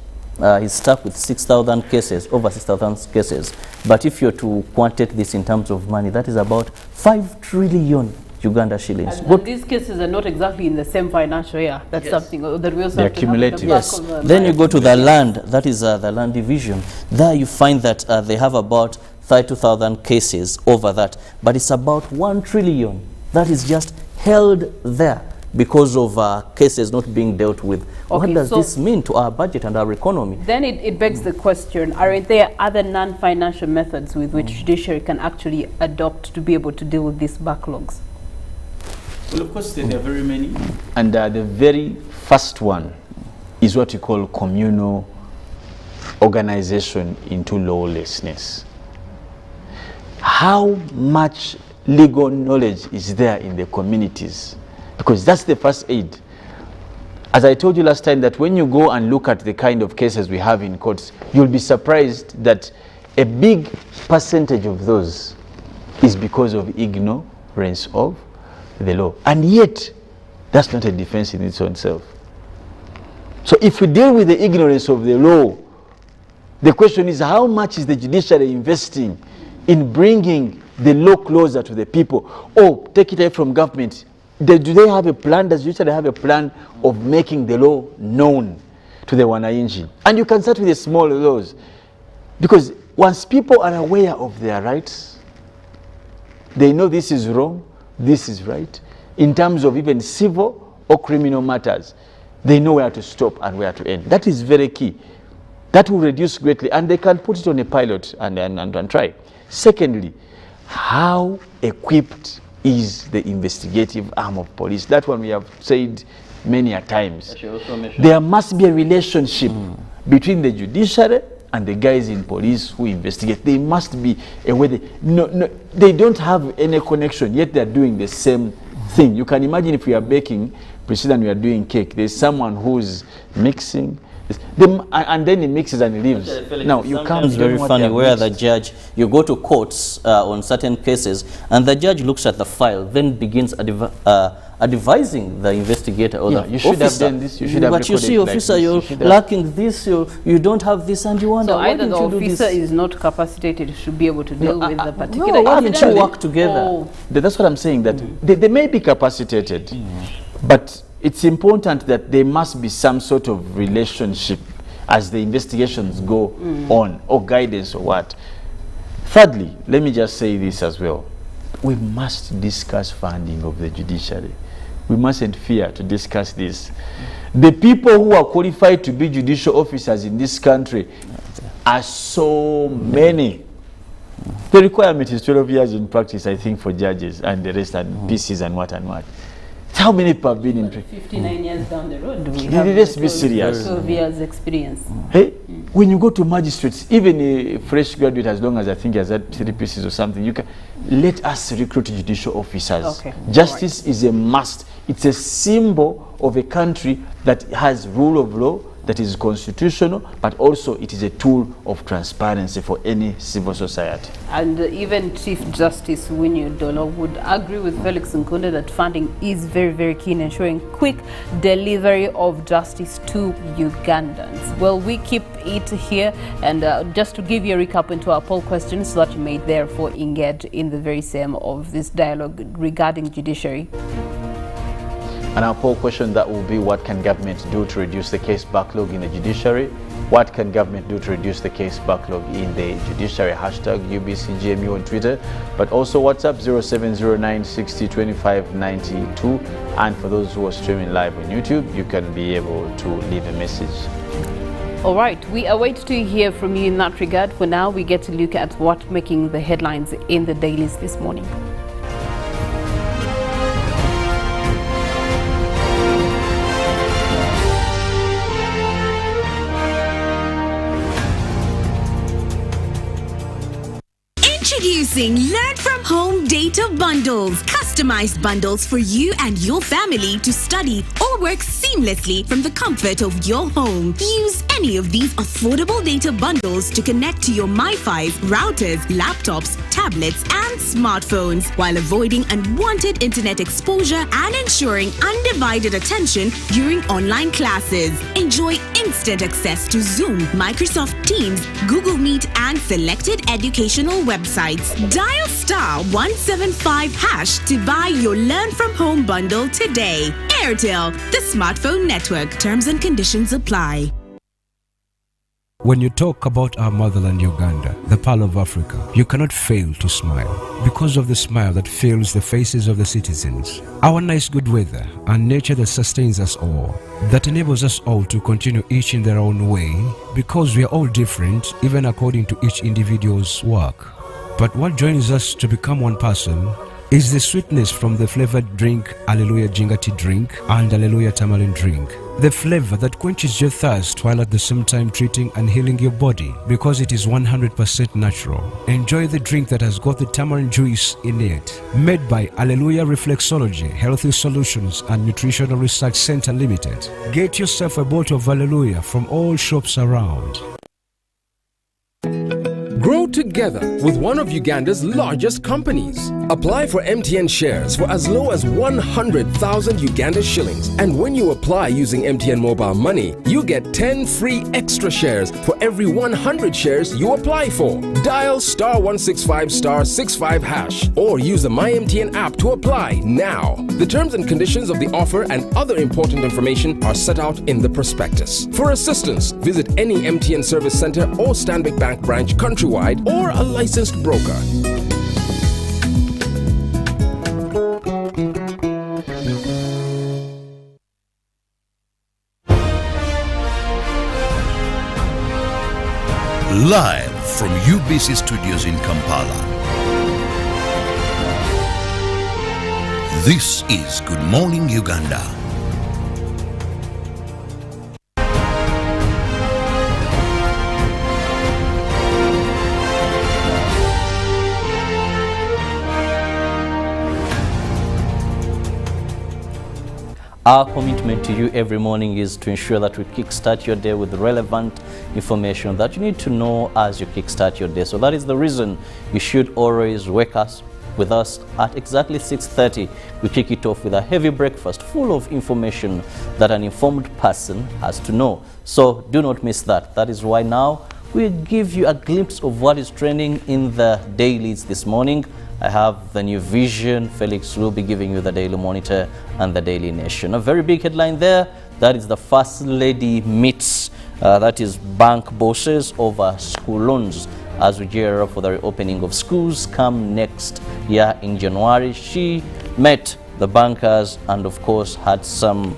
he's stuck with 6,000 cases, over 6,000 cases. But if you're to quantitate this in terms of money, that is about 5 trillion Uganda shillings. And these cases are not exactly in the same financial year. That's something that we also have to cumulative. Yes. Then you go to the land, that is the land division. There you find that they have about 32,000 cases over that. But it's about 1 trillion that is just held there because of cases not being dealt with. What does this mean to our budget and our economy? Then it begs the question, aren't there other non-financial methods with which Judiciary can actually adopt to be able to deal with these backlogs? Well, of course, there are very many. And the very first one is what you call communal organization into lawlessness. How much legal knowledge is there in the communities? Because that's the first aid. As I told you last time, that when you go and look at the kind of cases we have in courts, you'll be surprised that a big percentage of those is because of ignorance of the law. And yet, that's not a defense in its own self. So if we deal with the ignorance of the law, the question is, how much is the judiciary investing in bringing the law closer to the people? Or take it away from government. Do they have a plan? Does the judiciary have a plan of making the law known to the wananchi? And you can start with the small laws. Because once people are aware of their rights, they know this is wrong, this is right. In terms of even civil or criminal matters, they know where to stop and where to end. That is very key. That will reduce greatly, and they can put it on a pilot and try. Secondly, how equipped is the investigative arm of police? That one we have said many a times. There must be a relationship between the judiciary and the guys in police who investigate. They must be a way. They don't have any connection, yet they're doing the same thing. You can imagine if we are baking, Priscilla, and we are doing cake, there's someone who's mixing, and then he mixes and he leaves. Now you can't. It's very funny where the judge, you go to courts on certain cases, and the judge looks at the file, then begins advising the investigator or the you should officer. have done this. You should have. But you see, officer, you're lacking this. You don't have this, and you wonder. So why either the didn't you do officer this? is not capacitated to be able to deal with the particular No, why didn't you incident. work together? Oh. That's what I'm saying. That they may be capacitated, but it's important that there must be some sort of relationship as the investigations go on, or guidance or what. Thirdly, let me just say this as well. We must discuss funding of the judiciary. We mustn't fear to discuss this. The people who are qualified to be judicial officers in this country are so many. The requirement is 12 years in practice, I think, for judges and the rest, and PCs and what and what. How many people have been in 59 years down the road, we Yeah, have let's be serious. 12 years experience. Hey, when you go to magistrates, even a fresh graduate, as long as I think he has had 3 pieces or something, you can let us recruit judicial officers. Okay. Justice is a must. It's a symbol of a country that has rule of law, that is constitutional, but also it is a tool of transparency for any civil society. And even Chief Justice Nyonyintono would agree with Felix Nkunda that funding is very, very key in ensuring quick delivery of justice to Ugandans. Well, we keep it here, and just to give you a recap into our poll questions that you may therefore engage in the very same of this dialogue regarding judiciary. And our poll question, that will be, what can government do to reduce the case backlog in the judiciary? What can government do to reduce the case backlog in the judiciary? Hashtag UBCGMU on Twitter, but also WhatsApp 0709 60 25 92. And for those who are streaming live on YouTube, you can be able to leave a message. All right, we await to hear from you in that regard. For now, we get to look at what's making the headlines in the dailies this morning. Introducing Learn From Home Data Bundles. Customized bundles for you and your family to study or work seamlessly from the comfort of your home. Use any of these affordable data bundles to connect to your MiFi, routers, laptops, tablets, and smartphones while avoiding unwanted internet exposure and ensuring undivided attention during online classes. Enjoy instant access to Zoom, Microsoft Teams, Google Meet, and selected educational websites. Dial *175# to buy your Learn From Home bundle today. Airtel, the smartphone network. Terms and conditions apply. When you talk about our motherland Uganda, the Pearl of Africa, you cannot fail to smile because of the smile that fills the faces of the citizens. Our nice good weather and nature that sustains us all, that enables us all to continue each in their own way because we are all different even according to each individual's work. But what joins us to become one person is the sweetness from the flavored drink Alleluia Jinga Tea drink and Alleluia Tamarind drink. The flavor that quenches your thirst while at the same time treating and healing your body because it is 100% natural. Enjoy the drink that has got the tamarind juice in it. Made by Alleluia Reflexology, Healthy Solutions and Nutritional Research Center Limited. Get yourself a bottle of Alleluia from all shops around. Grow together with one of Uganda's largest companies. Apply for MTN shares for as low as 100,000 Uganda shillings. And when you apply using MTN Mobile Money, you get 10 free extra shares for every 100 shares you apply for. Dial *165*65 hash or use the MyMTN app to apply now. The terms and conditions of the offer and other important information are set out in the prospectus. For assistance, visit any MTN service center or Stanbic Bank branch countrywide or a licensed broker. Live from UBC Studios in Kampala. This is Good Morning Uganda. Our commitment to you every morning is to ensure that we kickstart your day with relevant information that you need to know as you kickstart your day. So that is the reason you should always wake us with us at exactly 6:30. We kick it off with a heavy breakfast full of information that an informed person has to know. So do not miss that. That is why now we give you a glimpse of what is trending in the dailies this morning. I have the New Vision. Felix will be giving you the Daily Monitor and the Daily Nation. A very big headline there. That is the First Lady meets, that is bank bosses over school loans as we gear up for the reopening of schools come next year in January. She met the bankers and of course had some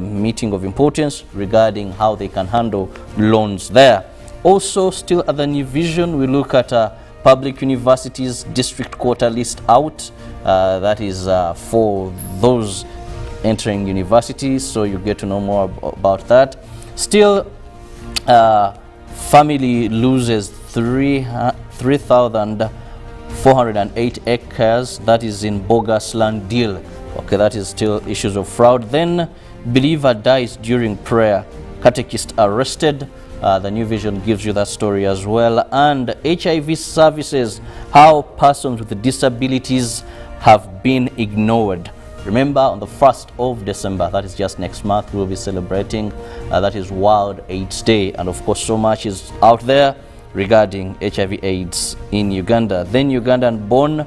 meeting of importance regarding how they can handle loans there. Also still at the New Vision, we look at public universities district quota list out. That is for those entering universities, so you get to know more about that. Still, family loses 3,408 acres. That is in bogus land deal. Okay, that is still issues of fraud. Then believer dies during prayer. Catechist arrested. The New Vision gives you that story as well. And HIV services, how persons with disabilities have been ignored. Remember, on the 1st of December, that is just next month, we will be celebrating, that is World AIDS Day. And of course, so much is out there regarding HIV AIDS in Uganda. Then Ugandan born,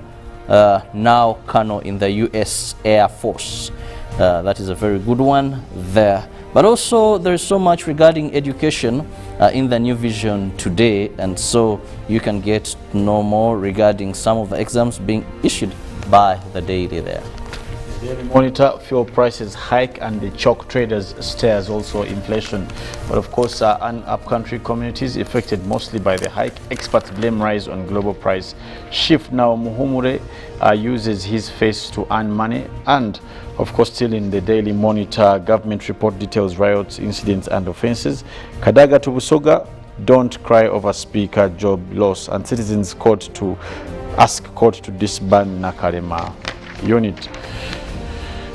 now Colonel in the US Air Force. That is a very good one there. But also there is so much regarding education in the New Vision today, and so you can get to know more regarding some of the exams being issued by the daily there. Daily Monitor, fuel prices hike and the chalk traders stares also inflation. But of course, upcountry communities affected mostly by the hike. Experts blame rise on global price shift. Now Muhumure uses his face to earn money. And of course, still in the Daily Monitor, government report details riots, incidents and offences. Kadaga to Busoga, don't cry over Speaker job loss, and citizens ask court to disband Nakalema unit.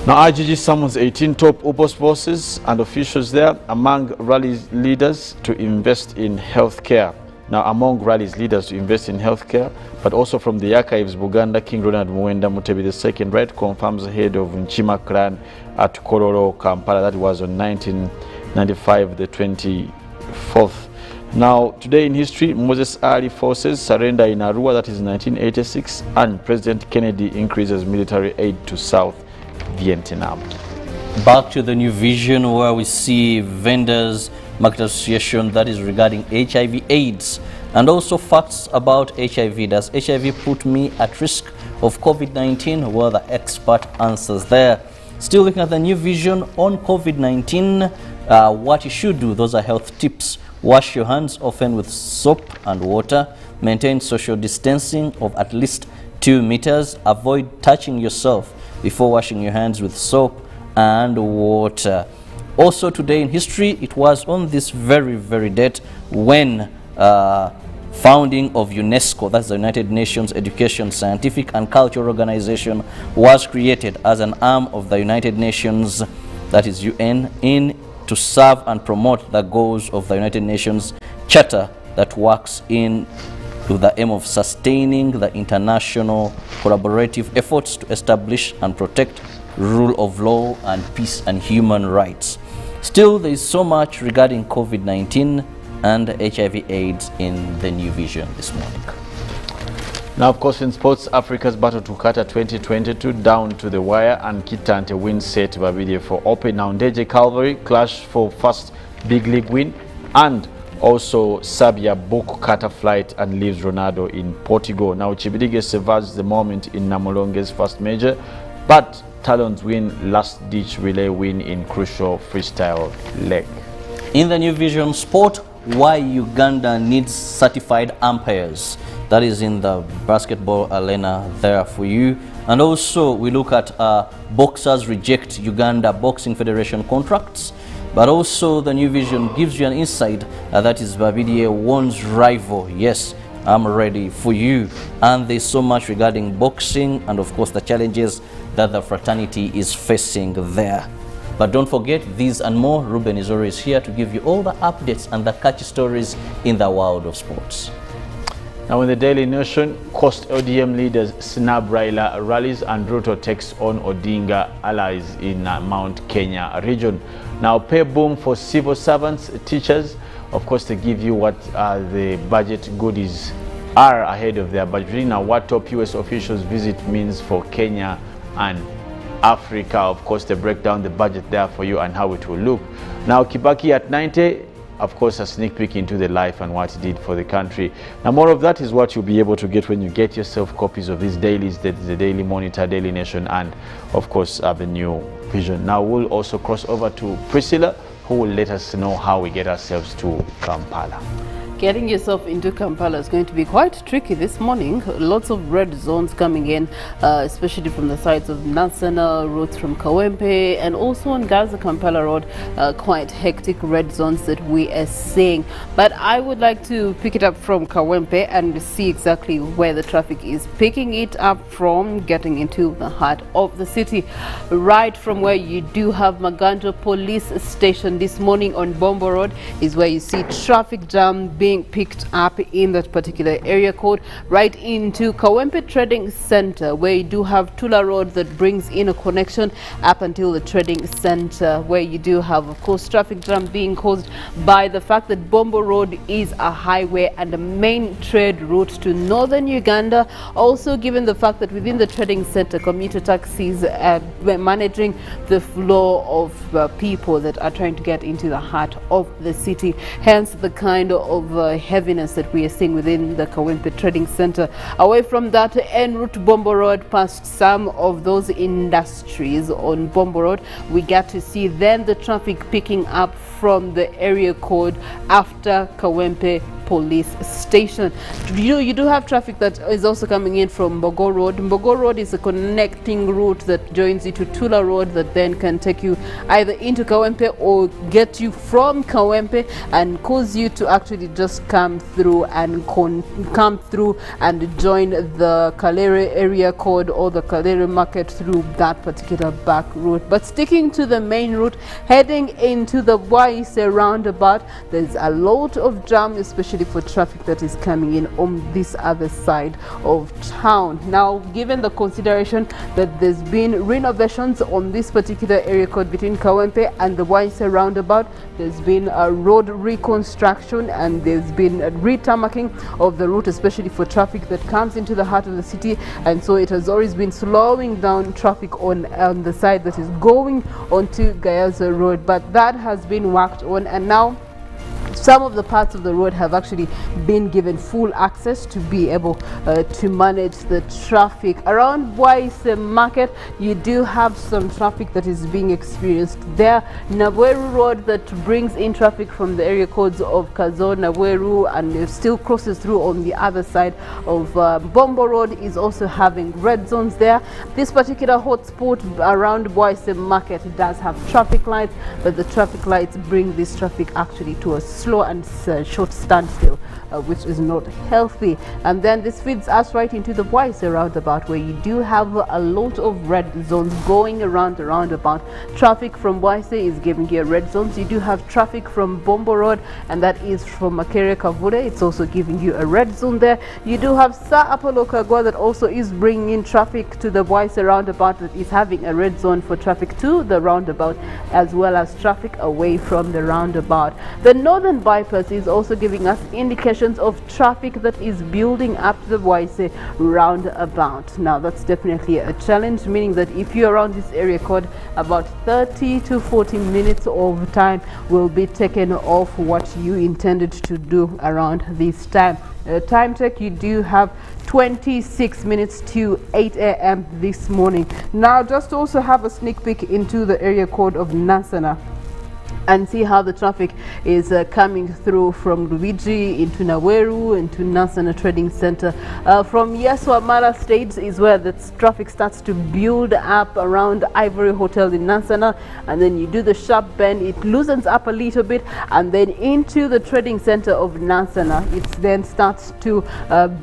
Now, IGG summons 18 top UPOS bosses and officials there among rallies leaders to invest in healthcare. Now, among rallies leaders to invest in healthcare, but also from the archives, Buganda, King Ronald Muwenda Mutebi II, right, confirms the head of Nchima clan at Kororo, Kampala. That was on 1995, the 24th. Now, today in history, Moses Ali forces surrender in Arua, that is 1986, and President Kennedy increases military aid to South Vietnam. Back to the New Vision, where we see vendors market association that is regarding HIV AIDS and also facts about HIV. Does HIV put me at risk of COVID-19? Well, the expert answers there. Still looking at the New Vision on COVID-19, what you should do. Those are health tips. Wash your hands often with soap and water. Maintain social distancing of at least 2 meters. Avoid touching yourself before washing your hands with soap and water. Also today in history, it was on this very date when founding of UNESCO, that's the United Nations Education, Scientific and Cultural Organization, was created as an arm of the United Nations, that is UN, in to serve and promote the goals of the United Nations Charter that works in with the aim of sustaining the international collaborative efforts to establish and protect rule of law and peace and human rights. Still, there is so much regarding COVID-19 and HIV/AIDS in the New Vision this morning. Now, of course, in sports, Africa's battle to Qatar 2022 down to the wire, and Kitante win set Babide for Open. Now, Ndeje Calvary clash for first big league win, and also Sabia book Qatar flight and leaves Ronaldo in Portugal. Now, Chibidige survives the moment in Namolonge's first major, but Talons win last-ditch relay win in crucial freestyle leg. In the New Vision Sport, why Uganda needs certified umpires. That is in the basketball arena there for you. And also we look at boxers reject Uganda Boxing Federation contracts. But also the New Vision gives you an insight that is Babidie warns rival. Yes, I'm ready for you. And there's so much regarding boxing and of course the challenges that the fraternity is facing there. But don't forget, these and more, Ruben is always here to give you all the updates and the catchy stories in the world of sports. Now in the Daily Nation, Coast ODM leaders snub Raila rallies and Ruto takes on Odinga allies in Mount Kenya region. Now pay boom for civil servants, teachers, of course, to give you what the budget goodies are ahead of their budget. Now what top US officials visit means for Kenya and Africa. Of course, they break down the budget there for you and how it will look. Now Kibaki at 90, of course, a sneak peek into the life and what he did for the country. Now more of that is what you'll be able to get when you get yourself copies of these dailies, the Daily Monitor, Daily Nation, and of course the New Vision. Now we'll also cross over to Priscilla, who will let us know how we get ourselves to Kampala. Getting yourself into Kampala is going to be quite tricky this morning. Lots of red zones coming in, especially from the sides of Nasana, roads from Kawempe, and also on Gaza Kampala Road, quite hectic red zones that we are seeing. But I would like to pick it up from Kawempe and see exactly where the traffic is picking it up from, getting into the heart of the city. Right from where you do have Maganjo Police Station this morning on Bombo Road is where you see traffic jam being picked up in that particular area code, right into Kawempe Trading Center, where you do have Tula Road that brings in a connection up until the Trading Center, where you do have, of course, traffic jam being caused by the fact that Bombo Road is a highway and a main trade route to northern Uganda. Also, given the fact that within the Trading Center, commuter taxis were managing the flow of people that are trying to get into the heart of the city, hence the kind of heaviness that we are seeing within the Kawempe Trading Center. Away from that, en route Bombo Road, past some of those industries on Bombo Road, we get to see then the traffic picking up from the area code after Kawempe Police Station. You do have traffic that is also coming in from Mbogo Road. Mbogo Road is a connecting route that joins you to Tula Road that then can take you either into Kawempe or get you from Kawempe and cause you to actually just come through and join the Kalere area code or the Kalere market through that particular back route. But sticking to the main route, heading into the Waise roundabout, there's a lot of jam, especially for traffic that is coming in on this other side of town. Now, given the consideration that there's been renovations on this particular area code between Kawempe and the Waise roundabout, there's been a road reconstruction and there's been a retarmacking of the route, especially for traffic that comes into the heart of the city, and so it has always been slowing down traffic on the side that is going onto Gayaza Road, but that has been worked on, and now some of the parts of the road have actually been given full access to be able to manage the traffic. Around Bwaise Market, you do have some traffic that is being experienced there. Nabweru Road, that brings in traffic from the area codes of Kazo, Nabweru, and it still crosses through on the other side of Bombo Road, is also having red zones there. This particular hotspot around Bwaise Market does have traffic lights, but the traffic lights bring this traffic actually to a slow and short standstill, which is not healthy. And then this feeds us right into the Bwaise roundabout, where you do have a lot of red zones going around the roundabout. Traffic from Bwaise is giving you red zones. You do have traffic from Bombo Road, and that is from Makere Kavule. It's also giving you a red zone there. You do have Sa Apollo Kagwa, that also is bringing in traffic to the Bwaise roundabout, that is having a red zone for traffic to the roundabout, as well as traffic away from the roundabout. The northern bypass is also giving us indications of traffic that is building up the Bwaise roundabout. Now that's definitely a challenge, meaning that if you're around this area code, about 30 to 40 minutes of time will be taken off what you intended to do around this time. Time check, you do have 26 minutes to 8 a.m. this morning. Now just also have a sneak peek into the area code of Nansana and see how the traffic is coming through from Luigi into Naweru, into Nansana Trading Center. From Yeswa Mara Stage is where the traffic starts to build up around Ivory Hotel in Nansana, and then you do the sharp bend, it loosens up a little bit, and then into the Trading Center of Nansana. It then starts to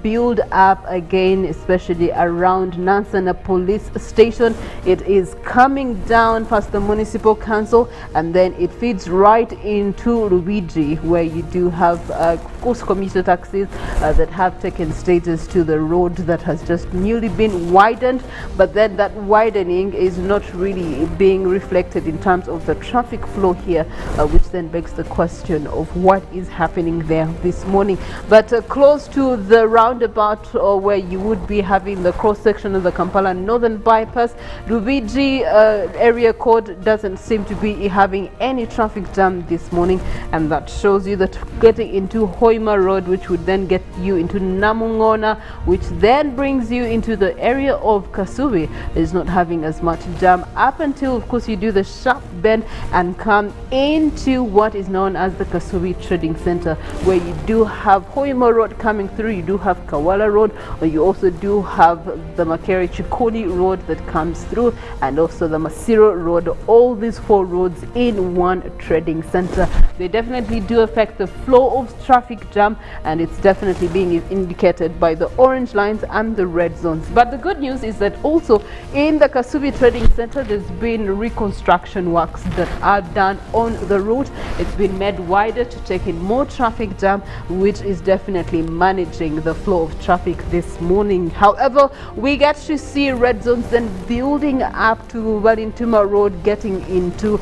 build up again, especially around Nansana Police Station. It is coming down past the Municipal Council, and then it feeds right into Luigi, where you do have of course commuter taxis that have taken stages to the road that has just newly been widened, but then that widening is not really being reflected in terms of the traffic flow here, which then begs the question of what is happening there this morning. But close to the roundabout, where you would be having the cross section of the Kampala Northern Bypass, Luigi area code doesn't seem to be having any traffic jam this morning, and that shows you that getting into Hoima Road, which would then get you into Namungona, which then brings you into the area of Kasubi, is not having as much jam up until of course you do the sharp bend and come into what is known as the Kasubi Trading Center, where you do have Hoima Road coming through, you do have Kawala Road, or you also do have the Makere Chikoni Road that comes through, and also the Masiro Road. All these four roads in one trading center. They definitely do affect the flow of traffic jam, and it's definitely being indicated by the orange lines and the red zones. But the good news is that also in the Kasubi Trading Center, there's been reconstruction works that are done on the route. It's been made wider to take in more traffic jam, which is definitely managing the flow of traffic this morning. However, we get to see red zones then building up to Walintuma Road, getting into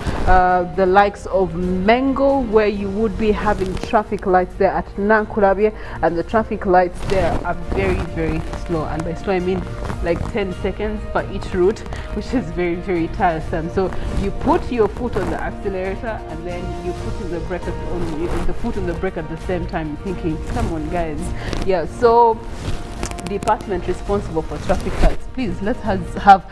the likes of Mengo, where you would be having traffic lights there at Nankurabye, and the traffic lights there are very, very slow, and by slow I mean like 10 seconds for each route, which is very, very tiresome. So you put your foot on the accelerator, and then you put in the brake the foot on the brake at the same time, thinking, come on guys. Yeah, so department responsible for traffic lights, please let us have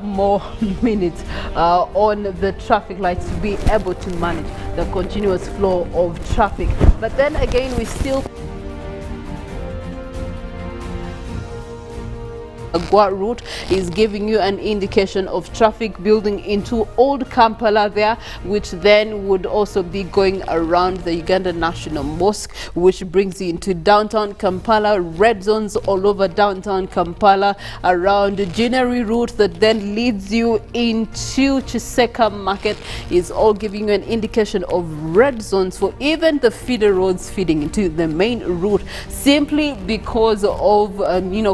more minutes on the traffic lights to be able to manage the continuous flow of traffic. But then again, we still Agua route is giving you an indication of traffic building into Old Kampala there, which then would also be going around the Uganda National Mosque, which brings you into downtown Kampala. Red zones all over downtown Kampala, around the Judiciary route that then leads you into Chiseka Market is all giving you an indication of red zones for even the feeder roads feeding into the main route, simply because of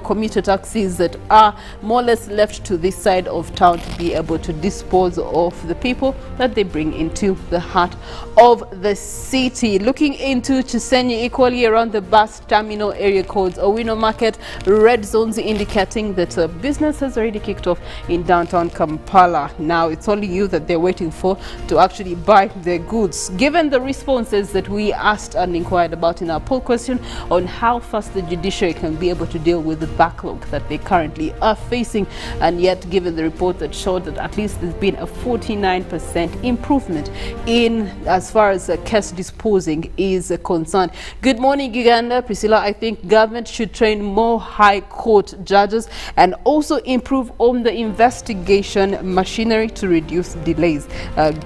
commuter taxis that that are more or less left to this side of town to be able to dispose of the people that they bring into the heart of the city. Looking into Chisenyi, equally around the bus terminal area codes, Owino Market, red zones indicating that business has already kicked off in downtown Kampala. Now it's only you that they're waiting for to actually buy their goods. Given the responses that we asked and inquired about in our poll question on how fast the judiciary can be able to deal with the backlog that they currently are facing, and yet given the report that showed that at least there's been a 49% improvement in as far as case disposing is concerned. Good morning, Uganda. Priscilla, I think government should train more high court judges and also improve on the investigation machinery to reduce delays.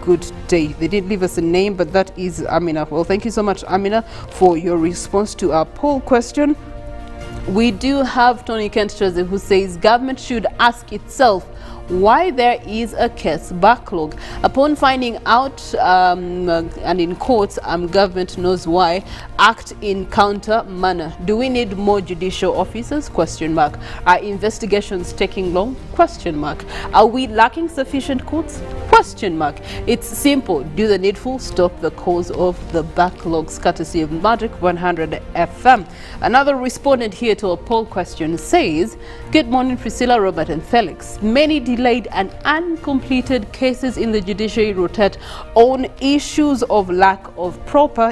Good day. They didn't leave us a name, but that is Amina. Well, thank you so much, Amina, for your response to our poll question. We do have Tony Kent who says government should ask itself why there is a case backlog. Upon finding out and in courts, government knows why, act in counter manner. Do we need more judicial officers? Question mark. Are investigations taking long? Question mark. Are we lacking sufficient courts? Question mark. It's simple. Do the needful. Stop the cause of the backlogs. Courtesy of Magic 100 FM. Another respondent here to a poll question says, good morning, Priscilla, Robert and Felix. Many delayed and uncompleted cases in the judiciary rotate on issues of lack of proper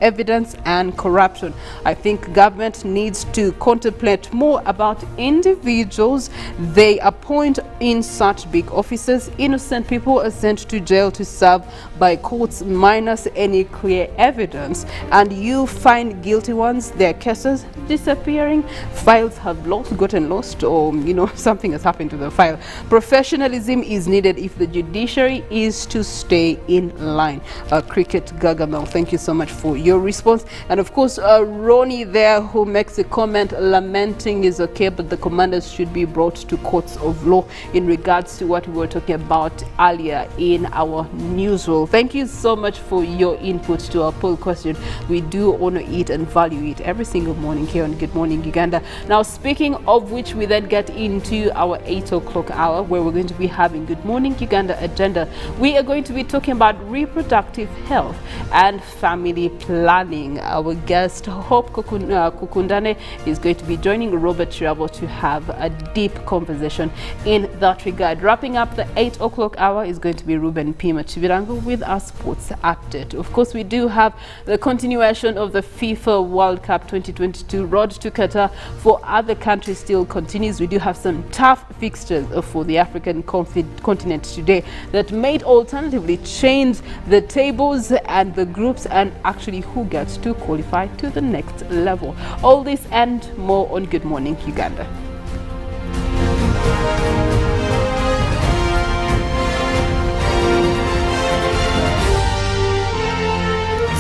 evidence and corruption. I think government needs to contemplate more about individuals they appoint in such big offices. Innocent people are sent to jail to serve by courts minus any clear evidence, and you find guilty ones, their cases disappearing, files have gotten lost, or something has happened to the file. Professionalism is needed if the judiciary is to stay in line. Cricket Gagamel, thank you so much for your response. And of course, Ronnie there, who makes a comment lamenting is okay, but the commanders should be brought to courts of law in regards to what we were talking about earlier in our news roll. Thank you so much for your input to our poll question. We do honor it and value it every single morning here on Good Morning Uganda. Now, speaking of which, we then get into our 8 o'clock hour, where we're going to be having Good Morning Uganda agenda. We are going to be talking about reproductive health and family planning. Our guest, Hope Kukundane, is going to be joining Robert Kirabo to have a deep conversation in that regard. Wrapping up the 8 o'clock hour is going to be Ruben Pima Chivirango with our sports update. Of course, we do have the continuation of the FIFA World Cup 2022 road to Qatar for other countries still continues. We do have some tough fixtures for the African continent today that may alternatively change the tables and the groups and actually who gets to qualify to the next level. All this and more on Good Morning Uganda.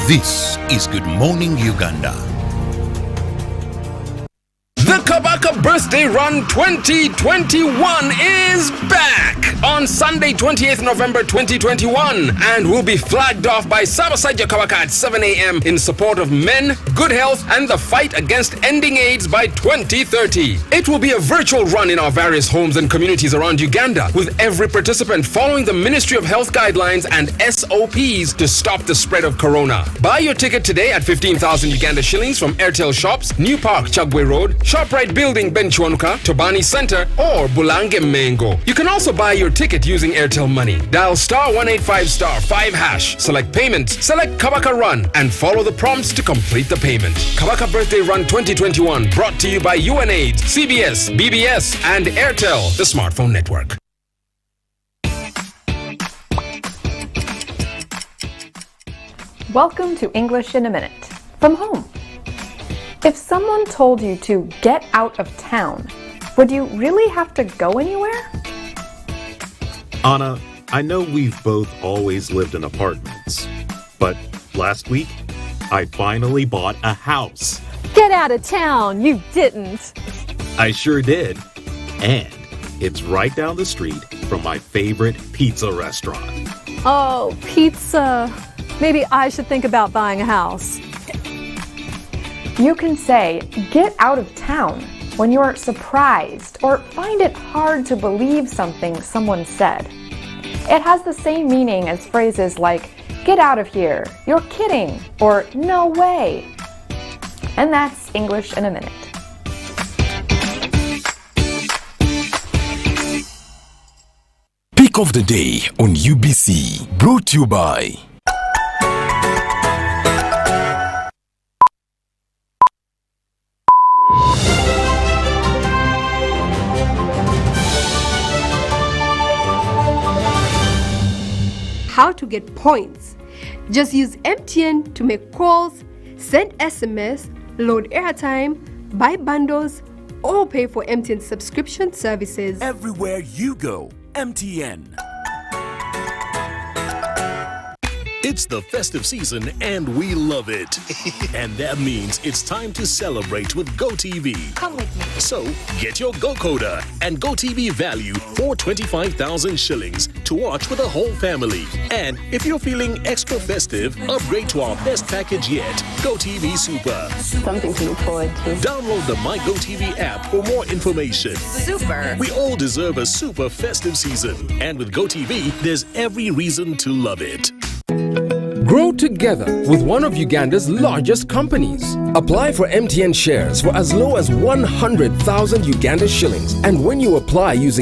This is Good Morning Uganda. The Kabaka Birthday Run 2021 is back on Sunday, 28th November 2021, and will be flagged off by Sabasaja Kabaka at 7 a.m. in support of men, good health, and the fight against ending AIDS by 2030. It will be a virtual run in our various homes and communities around Uganda, with every participant following the Ministry of Health guidelines and SOPs to stop the spread of corona. Buy your ticket today at 15,000 Uganda shillings from Airtel Shops, New Park, Chagwe Road, ShopRite Building, Benchwanuka, Tobani Center, or Bulange Mengo. You can also buy your ticket using Airtel Money. Dial *185*5#. Select payment, select Kabaka Run, and follow the prompts to complete the payment. Kabaka Birthday Run 2021, brought to you by UNAIDS, CBS, BBS, and Airtel, the smartphone network. Welcome to English in a Minute from home. If someone told you to get out of town, would you really have to go anywhere? Anna, I know we've both always lived in apartments, but last week, I finally bought a house. Get out of town, you didn't. I sure did. And it's right down the street from my favorite pizza restaurant. Oh, pizza. Maybe I should think about buying a house. You can say, get out of town, when you're surprised or find it hard to believe something someone said. It has the same meaning as phrases like, "Get out of here," "You're kidding," or "No way." And that's English in a minute. Pick of the day on UBC, brought to you by How to get points. Just use MTN to make calls, send SMS, load airtime, buy bundles, or pay for MTN subscription services. Everywhere you go, MTN. It's the festive season and we love it. And that means it's time to celebrate with GoTV. Come with me. So get your GoCoder and GoTV value for 25,000 shillings to watch with the whole family. And if you're feeling extra festive, upgrade to our best package yet, GoTV Super. Something to look forward to. Download the My GoTV app for more information. Super. We all deserve a super festive season. And with GoTV, there's every reason to love it. Grow together with one of Uganda's largest companies. Apply for MTN shares for as low as 100,000 Uganda shillings. And when you apply using